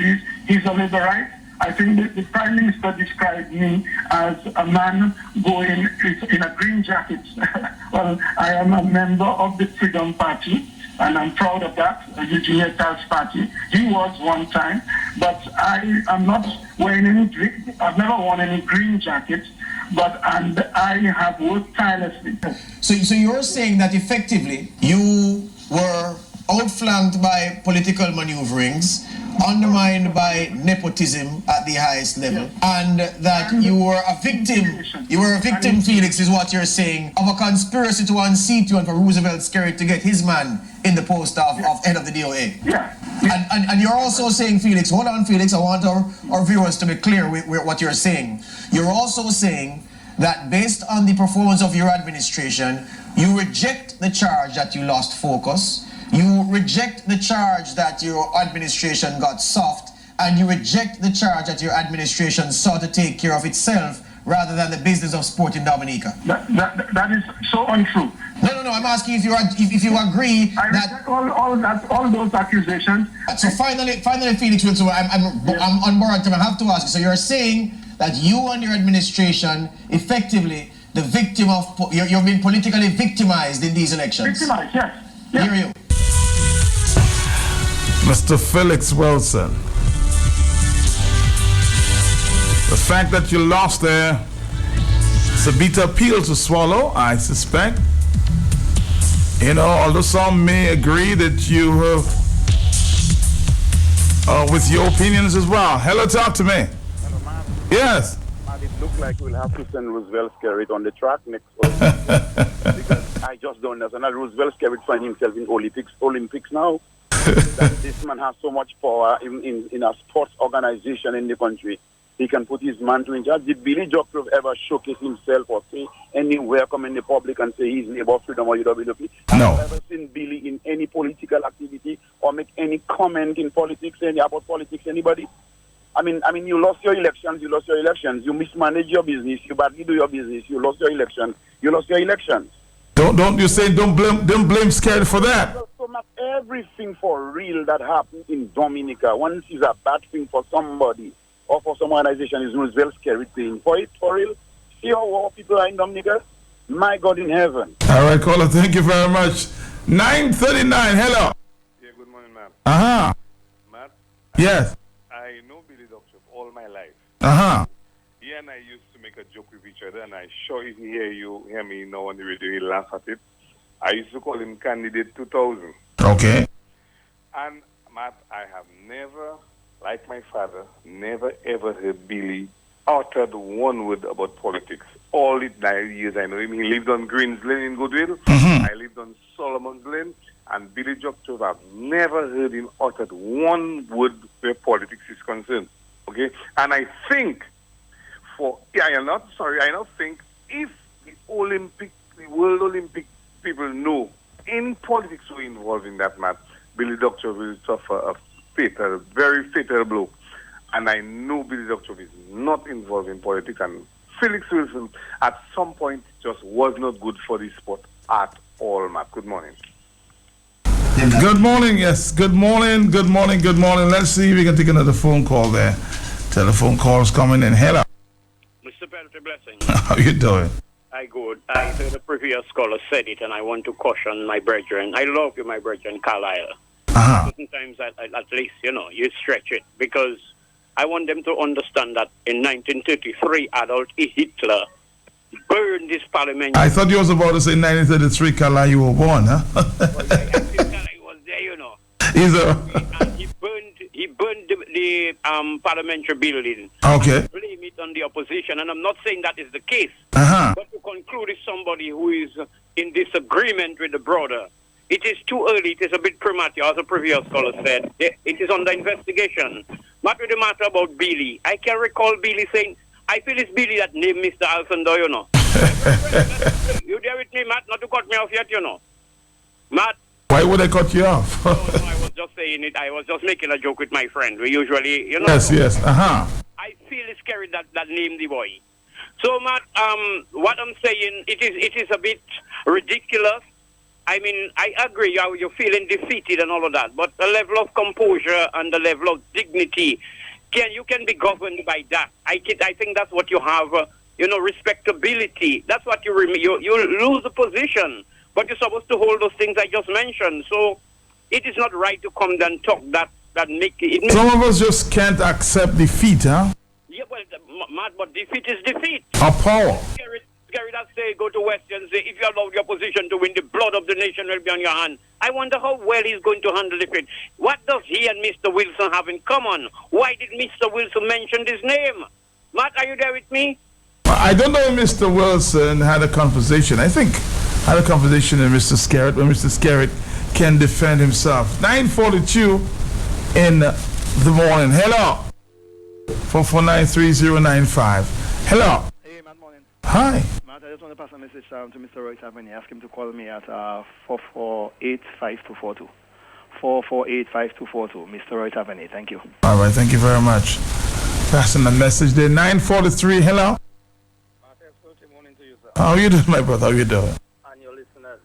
He's a liberalite. I think the Prime Minister described me as a man going in a green jacket. Well, I am a member of the Freedom Party, and I'm proud of that, Eugene Etal's party. He was one time, but I am not wearing I've never worn any green jacket, and I have worked tirelessly. So you're saying that effectively you were outflanked by political maneuverings, undermined by nepotism at the highest level, and that you were a victim. You were a victim, Felix, is what you're saying, of a conspiracy to unseat you and for Roosevelt Skerritt to get his man in the post of head of the DOA. Yeah. And you're also saying, Felix, hold on, Felix, I want our viewers to be clear with what you're saying. You're also saying that based on the performance of your administration, you reject the charge that you lost focus, you reject the charge that your administration got soft, and you reject the charge that your administration sought to take care of itself rather than the business of sport in Dominica. That is so untrue. No, I'm asking if you agree I reject all those accusations. So finally, Felix Wilson, I'm on board. I have to ask you. So you're saying that you and your administration effectively the victim of you're being politically victimized in these elections. Victimized, yes. Hear you. Mr. Felix Wilson. The fact that you lost there, it's a bitter pill to swallow, I suspect. You know, although some may agree that you have with your opinions as well. Hello, talk to me. Hello, man. Yes. Man, it looks like we'll have to send Roosevelt Skerritt on the track next because I just don't understand that Roosevelt Skerritt find himself in Olympics now. That this man has so much power in a sports organization in the country. He can put his man to in charge. Did Billy Jockrove ever showcase himself or say anywhere come in the public and say he's neighbor of freedom or UWP? No. I've never seen Billy in any political activity or make any comment in politics, about politics, anybody. I mean, you lost your elections. You mismanage your business. You badly do your business. You lost your elections. Don't you say don't blame Skerritt for that? So not everything for real that happened in Dominica. Once is a bad thing for somebody or for some organization is Roosevelt Skerritt paying for it for real. See how people are in Dominica? My God in heaven. All right, caller, thank you very much. 9:39. Hello. Yeah, good morning, ma'am. Matt? Yes. I know Billy Doctor all my life. He and I used to make a joke with each other, and I'm sure if he hear me now on the radio, he'll laugh at it. I used to call him Candidate 2000. Okay. And, Matt, I have never, like my father, never ever heard Billy uttered one word about politics. All the 9 years I know him, he lived on Greens Lane in Goodwill. I lived on Solomon's Lane. And Billy Jockrove, I've never heard him uttered one word where politics is concerned. Okay? And I think I don't think if the World Olympic people know in politics we're involved in that match, Billy Jockrove will suffer a very fatal blow. And I know Billy Jockrove is not involved in politics, and Felix Wilson at some point just was not good for the sport at all, Matt. Good morning. Good morning, yes. Good morning. Let's see if we can take another phone call there. Telephone calls coming in. Hello. Mr. Peter Blessing. How you doing? I good. I heard the previous caller said it, and I want to caution my brethren. I love you, my brethren, Carlisle. Sometimes, at least, you stretch it, because I want them to understand that in 1933, Adolf Hitler burned this parliament. I thought you was about to say 1933, Carla, you were born, huh? He was there, He burned the parliamentary building. Okay. Blame it on the opposition, and I'm not saying that is the case. But to conclude, is somebody who is in disagreement with the brother. It is too early. It is a bit premature, as the previous caller said. It is under investigation. What with the matter about Billy? I can recall Billy saying, I feel it's Billy that named Mr. Alcindor, You there with with me, Matt? Not to cut me off yet, you know. Matt? Why would I cut you off? No, I was just saying it. I was just making a joke with my friend. We usually, you know. Yes. Uh-huh. I feel it's scary that name the boy. So, Matt, what I'm saying, it is a bit ridiculous. I mean, I agree, you're feeling defeated and all of that, but the level of composure and the level of dignity, you can be governed by that. I think that's what you have, respectability. That's what you lose the position, but you're supposed to hold those things I just mentioned. So it is not right to come and talk that make it. Some of us just can't accept defeat, huh? Yeah, well, Matt, but defeat is defeat. Our power. Scary that say, go to West and say, if you allow your position to win, the blood of the nation will be on your hand. I wonder how well he's going to handle defeat. What does he and Mr. Wilson have in common? Why did Mr. Wilson mention his name? Matt, are you there with me? I don't know if Mr. Wilson had a conversation. I think had a conversation with Mr. Scarrett when Mr. Scarrett can defend himself. 9:42 in the morning. Hello. 4493095. Hello. Hey, Matt, morning. Hi. Matt, I just want to pass a message to Mr. Roy Tavernier. Ask him to call me at 448-5242. 448-5242. Mr. Roy Tavernier. Thank you. All right, thank you very much. Passing the message there. 9:43. Hello. Good morning to you, sir. How are you doing, my brother? How are you doing? And your listeners.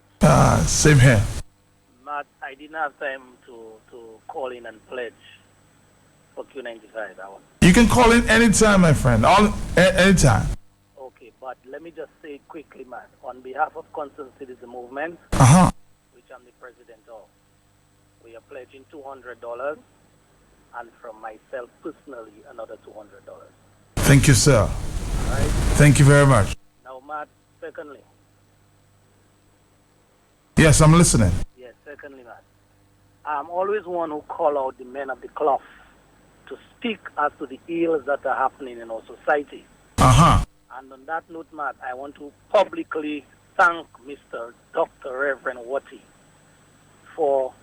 Same here. Matt, I didn't have time to call in and pledge for Q95 hours. You can call in anytime, my friend. Anytime. Okay, but let me just say quickly, Matt, on behalf of Concerned Citizen Movement, which I'm the president of, we are pledging $200, and from myself personally, another $200. Thank you, sir. Right? Thank you very much. Now, Matt, secondly. Yes, I'm listening. Yes, secondly, Matt. I'm always one who call out the men of the cloth to speak as to the ills that are happening in our society. And on that note, Matt, I want to publicly thank Mr. Dr. Reverend Watty for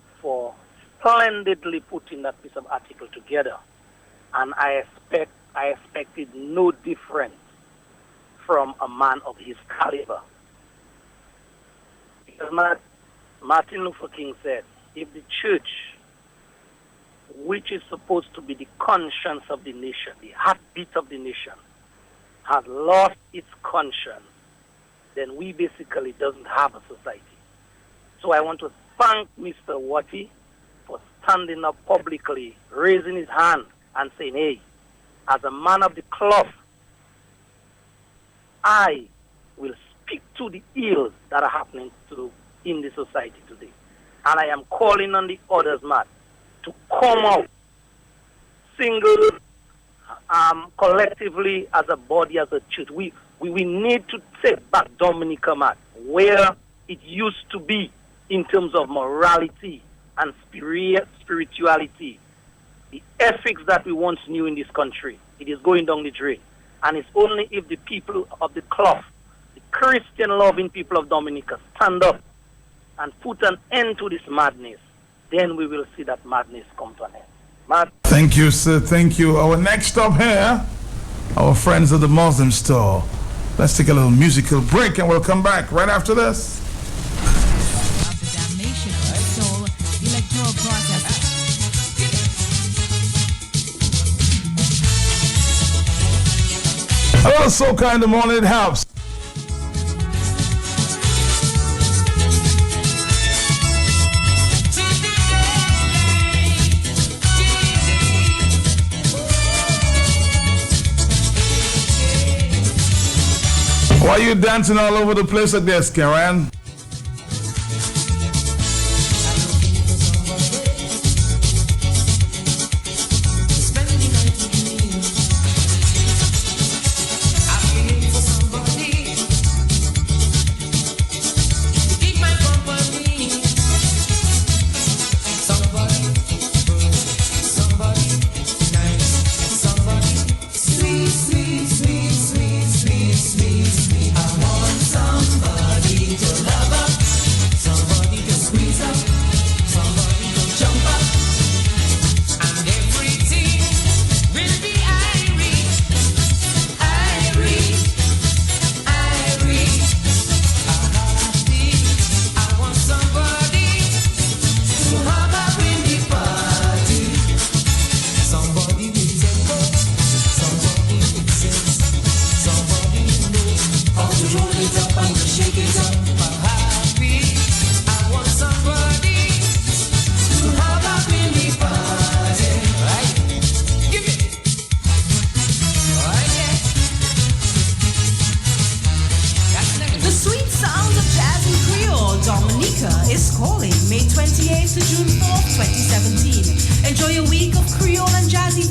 splendidly putting that piece of article together. And I expected no difference from a man of his caliber. Because Martin Luther King said, if the church, which is supposed to be the conscience of the nation, the heartbeat of the nation, has lost its conscience, then we basically doesn't have a society. So I want to thank Mr. Watty for standing up publicly, raising his hand and saying, hey, as a man of the cloth, I will speak to the ills that are happening in the society today. And I am calling on the others, Matt, to come out single, collectively as a body, as a church. We need to take back Dominica, Matt, where it used to be in terms of morality and spirituality. The ethics that we once knew in this country, it is going down the drain. And it's only if the people of the cloth, the Christian-loving people of Dominica, stand up and put an end to this madness, then we will see that madness come to an end. Thank you, sir. Thank you. Our next stop here, our friends at the Muslim store. Let's take a little musical break and we'll come back right after this. The damnation of the soul, electoral process. A little soca in the morning, it helps. Why are you dancing all over the place like this, Karen? Sweet, sweet, sweet, sweet, sweet, sweet. I want somebody to love.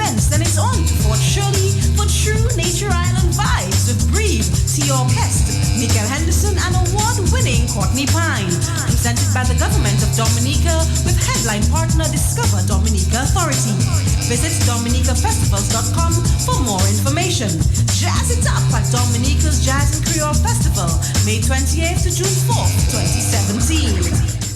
events, then it's on to Fort Shirley for true Nature Island vibes with Breathe, T.O. Kest, Michael Henderson, and award-winning Courtney Pine. Presented by the government of Dominica with headline partner Discover Dominica Authority. Visit dominicafestivals.com for more information. Jazz it up at Dominica's Jazz and Creole Festival, May 28th to June 4th, 2017.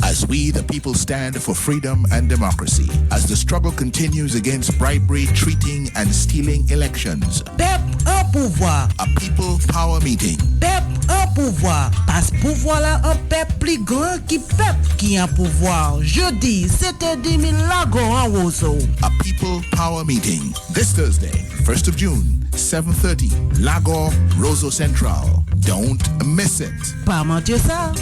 As we, the people, stand for freedom and democracy, as the struggle continues against bribery, treating, and stealing elections. Pep un pouvoir. A people power meeting. Pep un pouvoir. Parce pouvoir là un pep plus grand qui pep qui un pouvoir. Jeudi, 7h10 Lago en Roseau. A people power meeting. This Thursday, 1st of June, 7:30, Lago, Roseau Central. Don't miss it. Pas mentir ça.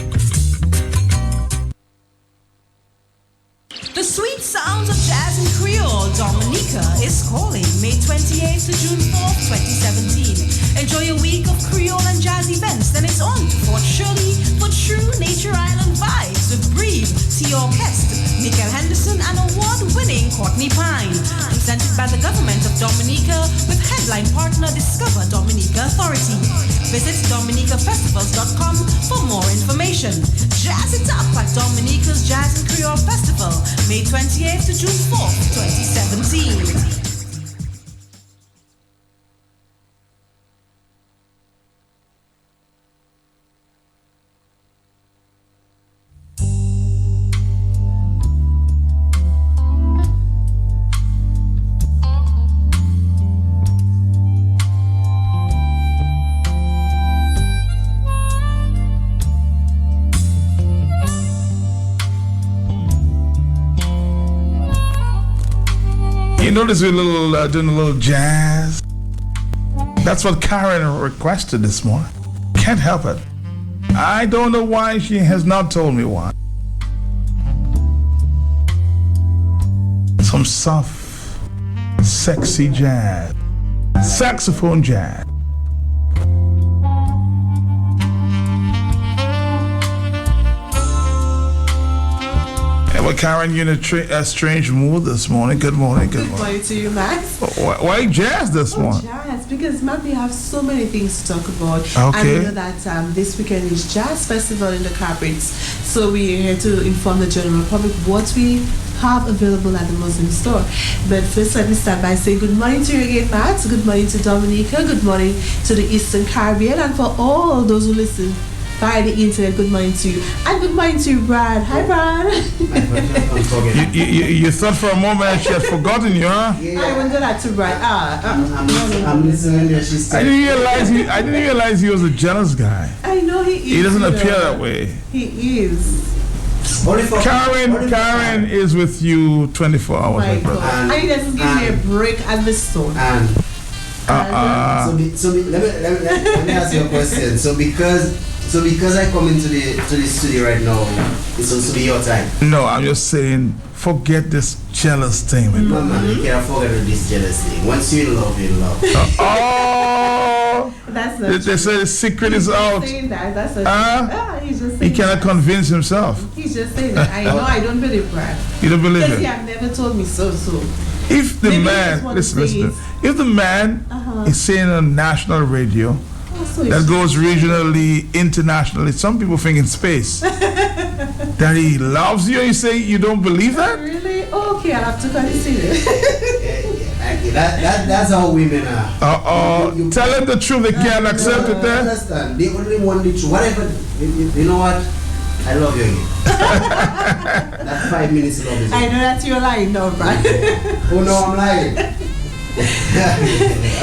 The sweet sounds of jazz and Creole, Dominica is calling May 28th to June 4th, 2017. Enjoy a week of Creole and jazz events, then it's on to Fort Shirley for true Nature Island vibes with Breathe, T.O. Kest, Michael Henderson, and award-winning Courtney Pine. Presented by the government of Dominica with headline partner Discover Dominica Authority. Visit dominicafestivals.com for more information. Jazz it up at Dominica's Jazz and Creole Festival, May 28th to June 4th, 2017. You notice we're doing a little jazz. That's what Karen requested this morning. Can't help it. I don't know why she has not told me why. Some soft, sexy jazz. Saxophone jazz. Well, Karen, you're in a strange mood this morning. Good morning. Good morning to you, Max. Why jazz this morning? Jazz, because Matt, we have so many things to talk about. Okay. And we know that this weekend is Jazz Festival in the Carpets. So we're here to inform the general public what we have available at the Muslim store. But first, let me start by saying good morning to you again, Matt. Good morning to Dominica. Good morning to the Eastern Caribbean. And for all those who listen via the internet, good morning to you. And good morning to you, Brad. Hi, Brad. You thought for a moment she had forgotten you, huh? Yeah. I went to that to Brad. I'm listening to she's I didn't realize he was a jealous guy. I know he is. He doesn't appear that way. He is. Karen is with you 24 hours. My God. And he doesn't give me a break at the store. So let me ask you a question. So because I come into the studio right now, it's supposed to be your time. No, I'm just saying, forget this jealous thing. No, man, you can't forget this jealous thing. Once you're in love, you're in love. That's they say the secret is out. Saying that. That's he's just saying he cannot convince himself. He's just saying that. I know. I don't believe Brad. You don't believe it? Because he have never told me so. If the man, listen. If the man is saying on national radio that goes regionally, internationally, some people think in space that he loves you, and you say you don't believe that? Really? Okay, I'll have to consider. That's how women are. Tell them the truth, they can't accept it then. Understand? They only want the truth. Whatever. You know what? I love you again. That 5 minutes love is. I know that you're lying now, Brad. Oh no, I'm lying.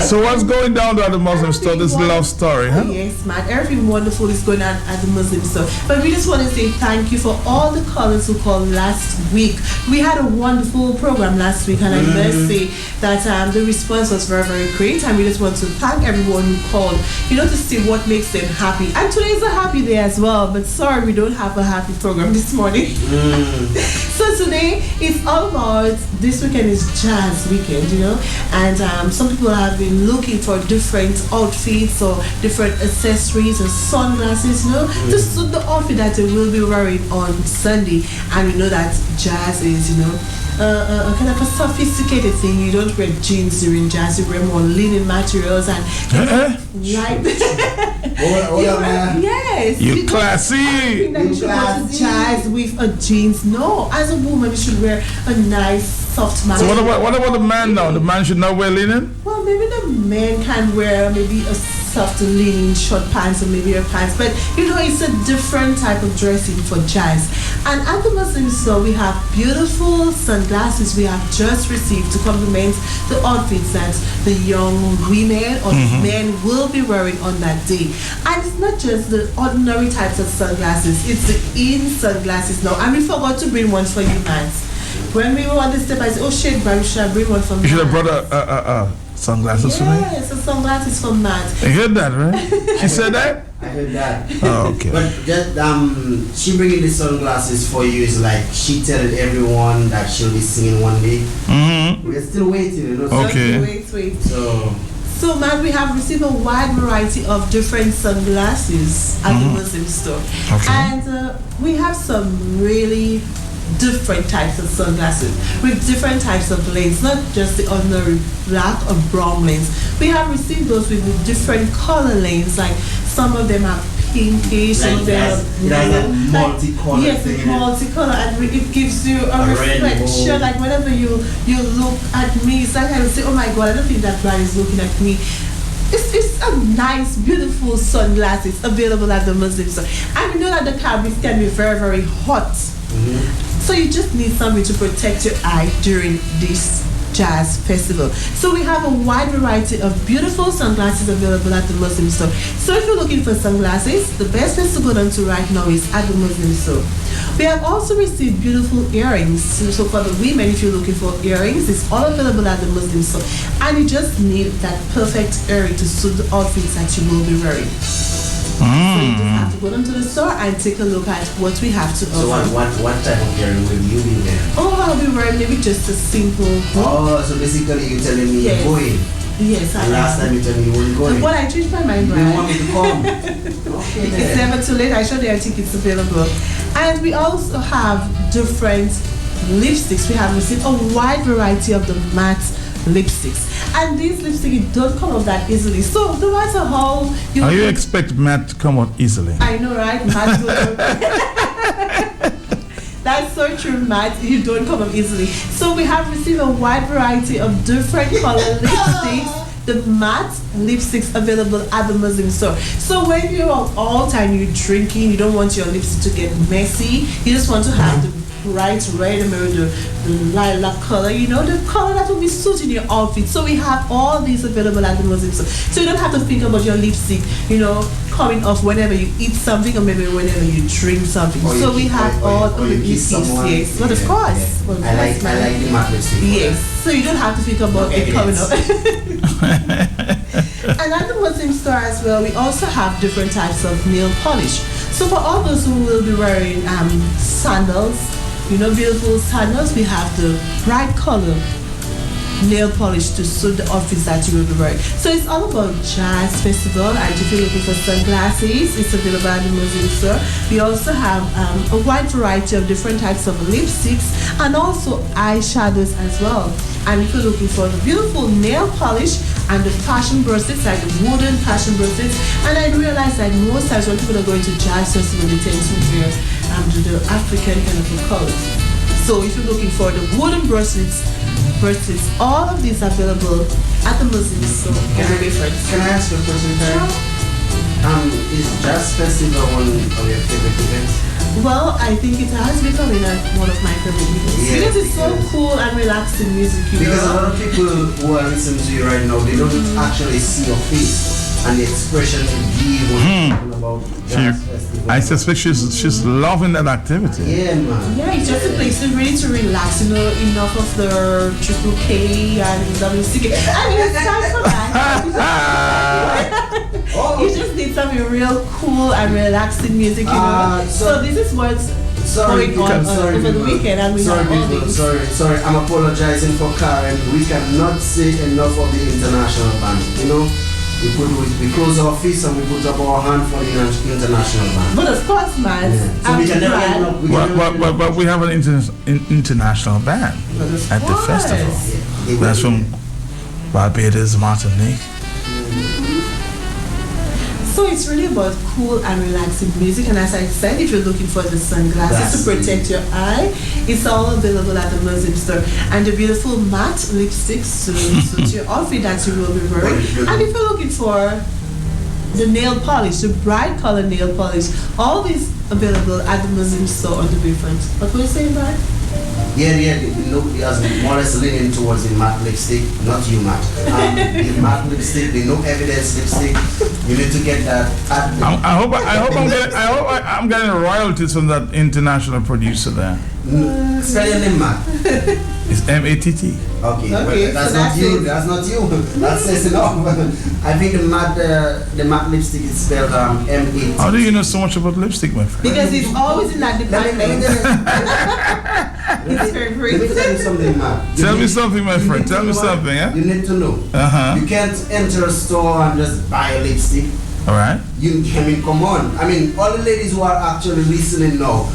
So what's going down at the Muslim store? This love story, huh? Yes, man. Everything wonderful is going on at the Muslim store. But we just want to say thank you for all the callers who called last week. We had a wonderful program last week, and I must say that the response was very, very great. And we just want to thank everyone who called, to see what makes them happy. And today is a happy day as well. But sorry, we don't have a happy program this morning. So today is all about this weekend is jazz weekend, you know, and some people have been looking for different outfits or different accessories or sunglasses, you know, to suit the outfit that they will be wearing on Sunday. And we know that jazz is, you know, a kind of a sophisticated thing. You don't wear jeans during jazz, you wear more linen materials and yes, you classy. You should wear jazz with a jeans. No, as a woman you should wear a nice soft material. So what about the man now? The man should not wear linen? Well, maybe the man can wear maybe a soft linen short pants or maybe a pants, but you know, it's a different type of dressing for jazz. And at the Muslim store we have beautiful sunglasses we have just received to complement the outfits that the young women or men will be wearing on that day. And it's not just the ordinary types of sunglasses, it's the in sunglasses now. And we forgot to bring one for you, man. When we were on the step, I said, oh shit, but should I bring one for me? You should have brought a sunglasses for me? Yes, a sunglasses for Matt. You heard that, right? She said that? I heard that. Oh, okay. But just, she bringing the sunglasses for you is like she telling everyone that she'll be singing one day. We're still waiting, you know. Okay. Wait. So, man, we have received a wide variety of different sunglasses at the Muslim store. Okay. And we have some really different types of sunglasses with different types of lens, not just the ordinary black or brown lens. We have received those with different color lens, like some of them are pinkish, some of them are multicolor. Yes, multicolor, and it gives you a reflection. Like whenever you look at me, it's like I would say, oh my God, I don't think that brand is looking at me. It's a nice, beautiful sunglasses available at the Muslim store. And we know that the fabrics can be very, very hot. So you just need something to protect your eye during this jazz festival. So we have a wide variety of beautiful sunglasses available at the Muslim store. So if you're looking for sunglasses, the best place to go down to right now is at the Muslim store. We have also received beautiful earrings. So for the women, if you're looking for earrings, it's all available at the Muslim store. And you just need that perfect earring to suit the outfits that you will be wearing. So you just have to go down to the store and take a look at what we have to offer. So what type of earring will you be wearing? Oh, I'll be wearing maybe just a simple. Oh, so basically you're telling me you're going. Yes, I am. Last time you told me you weren't going. Well, I changed my mind, You Brian. want me to come? Okay, It's never too late. I showed you our tickets available. And we also have different lipsticks. We have received a wide variety of the matte lipsticks. And these lipsticks don't come out that easily. So no matter how you expect matte to come out easily? I know, right? Matte That's so true, Matt. You don't come up easily. So we have received a wide variety of different color lipsticks, the matte lipsticks available at the Muslim store. So when you're all time you're drinking, you don't want your lipstick to get messy. You just want to have the bright red and maybe the lilac color, you know, the color that will be suiting your outfit. So we have all these available at the Muslim store. So you don't have to think about your lipstick, you know, coming off whenever you eat something or maybe whenever you drink something. So we have all the lipsticks, yes. But of course. Well, I like the matte lipstick. Yes. So you don't have to think about it coming up. And at the Muslim store as well, we also have different types of nail polish. So for all those who will be wearing sandals, you know, beautiful sandals, we have the bright color nail polish to suit the outfits that you will be wearing. So it's all about jazz festival, and if you're looking for sunglasses, it's available at the Muslim store. We also have a wide variety of different types of lipsticks and also eyeshadows as well. And if you're looking for the beautiful nail polish and the fashion bracelets, like the wooden fashion bracelets, and I realize that most times when people are going to jazz festival, they tend to wear the African kind of colors. So if you're looking for the wooden bracelets, all of these are available at the Muslim store. Can I ask you a question, Karen? Is Jazz Festival one of your favorite events? Well, I think it has become one of my favorite events. Yeah, because it's so cool and relaxing music, you because know? a lot of people who are listening to you right now, they don't actually see your face and the expression you give when talking about Jazz Festival. I suspect she's loving that activity. Yeah, man. Yeah, it's just a place to really to relax, you know, enough of the triple K and WCK. I mean, it's time for that. You just need something real cool and relaxing music, you know. So this is what going on over the weekend, and we have all these. Sorry, I'm apologizing for Karen. We cannot say enough of the international ban. You know, we close our fists and we put up our hand for the international ban. But of course, man, so we can never but we have an international ban at the festival. That's from Barbados, Martinique. So it's really about cool and relaxing music, and as I said, if you're looking for the sunglasses to protect your eye, it's all available at the Muslim store. And the beautiful matte lipsticks to suit your outfit that you will be wearing. And if you're looking for the nail polish, the bright color nail polish, all these available at the Muslim store on the Bayfront. What were you saying, Brad? Yeah, no, he has more or less leaning towards the matte lipstick, not you, Matt. The matte lipstick, the no evidence lipstick. You need to get that. I hope I'm getting royalties from that international producer there. Spell your name, Matt. It's M-A-T-T. Okay, well, that's not you. That's not you. That says enough. I think the matte lipstick is spelled M-A-T-T. How do you know so much about lipstick, my friend? Because it's always in that department. It's very great. Let me tell you something, Matt. Tell me something, my friend. Tell me something, yeah? You need to know. You can't enter a store and just buy a lipstick. All right. Come on. I mean, all the ladies who are actually listening now,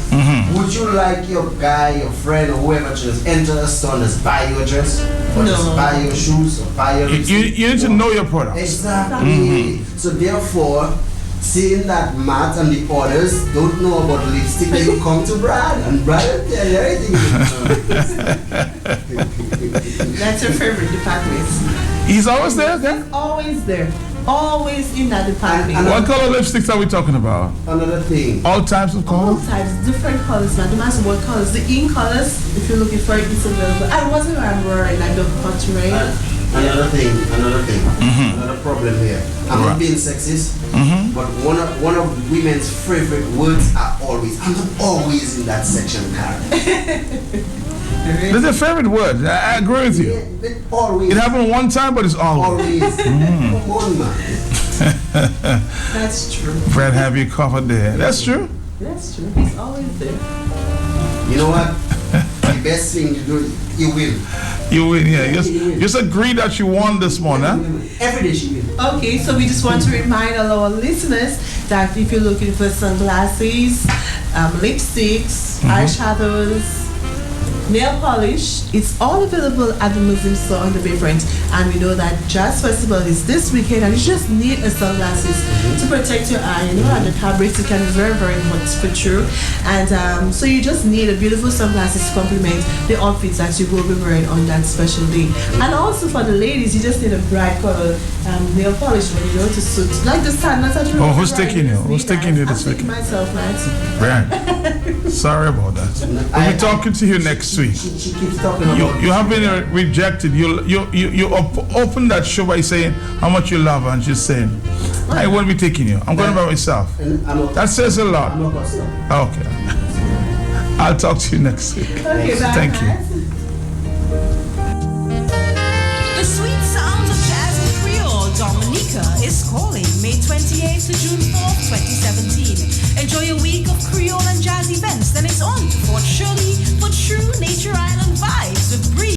would you like your guy, your friend, or whoever to just enter a store and just buy your dress? Or just buy your shoes, or buy your lipstick? You need to know your product. Exactly. So therefore, seeing that Matt and the others don't know about lipstick, they will come to Brad, and Brad will tell you everything. That's your favorite department. He's always there, okay? He's always there. Always in that department. And what color lipsticks are we talking about? Another thing. All types of colors? All types, different colors, man. No matter what colors. The ink colors, if you're looking for it, it's available. And whatever I'm wearing, like the hot rain. Another thing. Another problem here. I'm not being sexist, but one of women's favorite words are always. I'm not always in that section, Karen. That's a favorite word. I agree with you. Always. It happened one time, but it's always. Come on, man. That's true. Brad, have you covered there? That's true. That's true. He's always there. You know what? The best thing you do, you win. You win, yeah. Just agree that you won this morning, huh? Every day she wins. Okay, so we just want to remind all our listeners that if you're looking for sunglasses, lipsticks, eyeshadows, nail polish, it's all available at the Muslim store on the Bayfront. And we know that Jazz Festival is this weekend, and you just need a sunglasses to protect your eye. You know, and the fabrics it can be very, very hot for true. And so you just need a beautiful sunglasses to complement the outfits that you will be wearing on that special day. And also for the ladies, you just need a bright color nail polish when you go to suit. Like the sun, that's actually. Oh, who's taking you? Who's taking you this weekend? Myself, man. Right. Sorry about that. We'll be talking to you next week. She keeps talking about you have been rejected. You open that show by saying how much you love her, and she's saying, I won't be taking you. I'm going by myself. That says a lot. Okay. I'll talk to you next week. Okay, thank you. The sweet sounds of jazz and Creole, Dominica is calling May 28th to June 4th, 2017. Enjoy a week of Creole and jazz events. Then it's on to Fort Shirley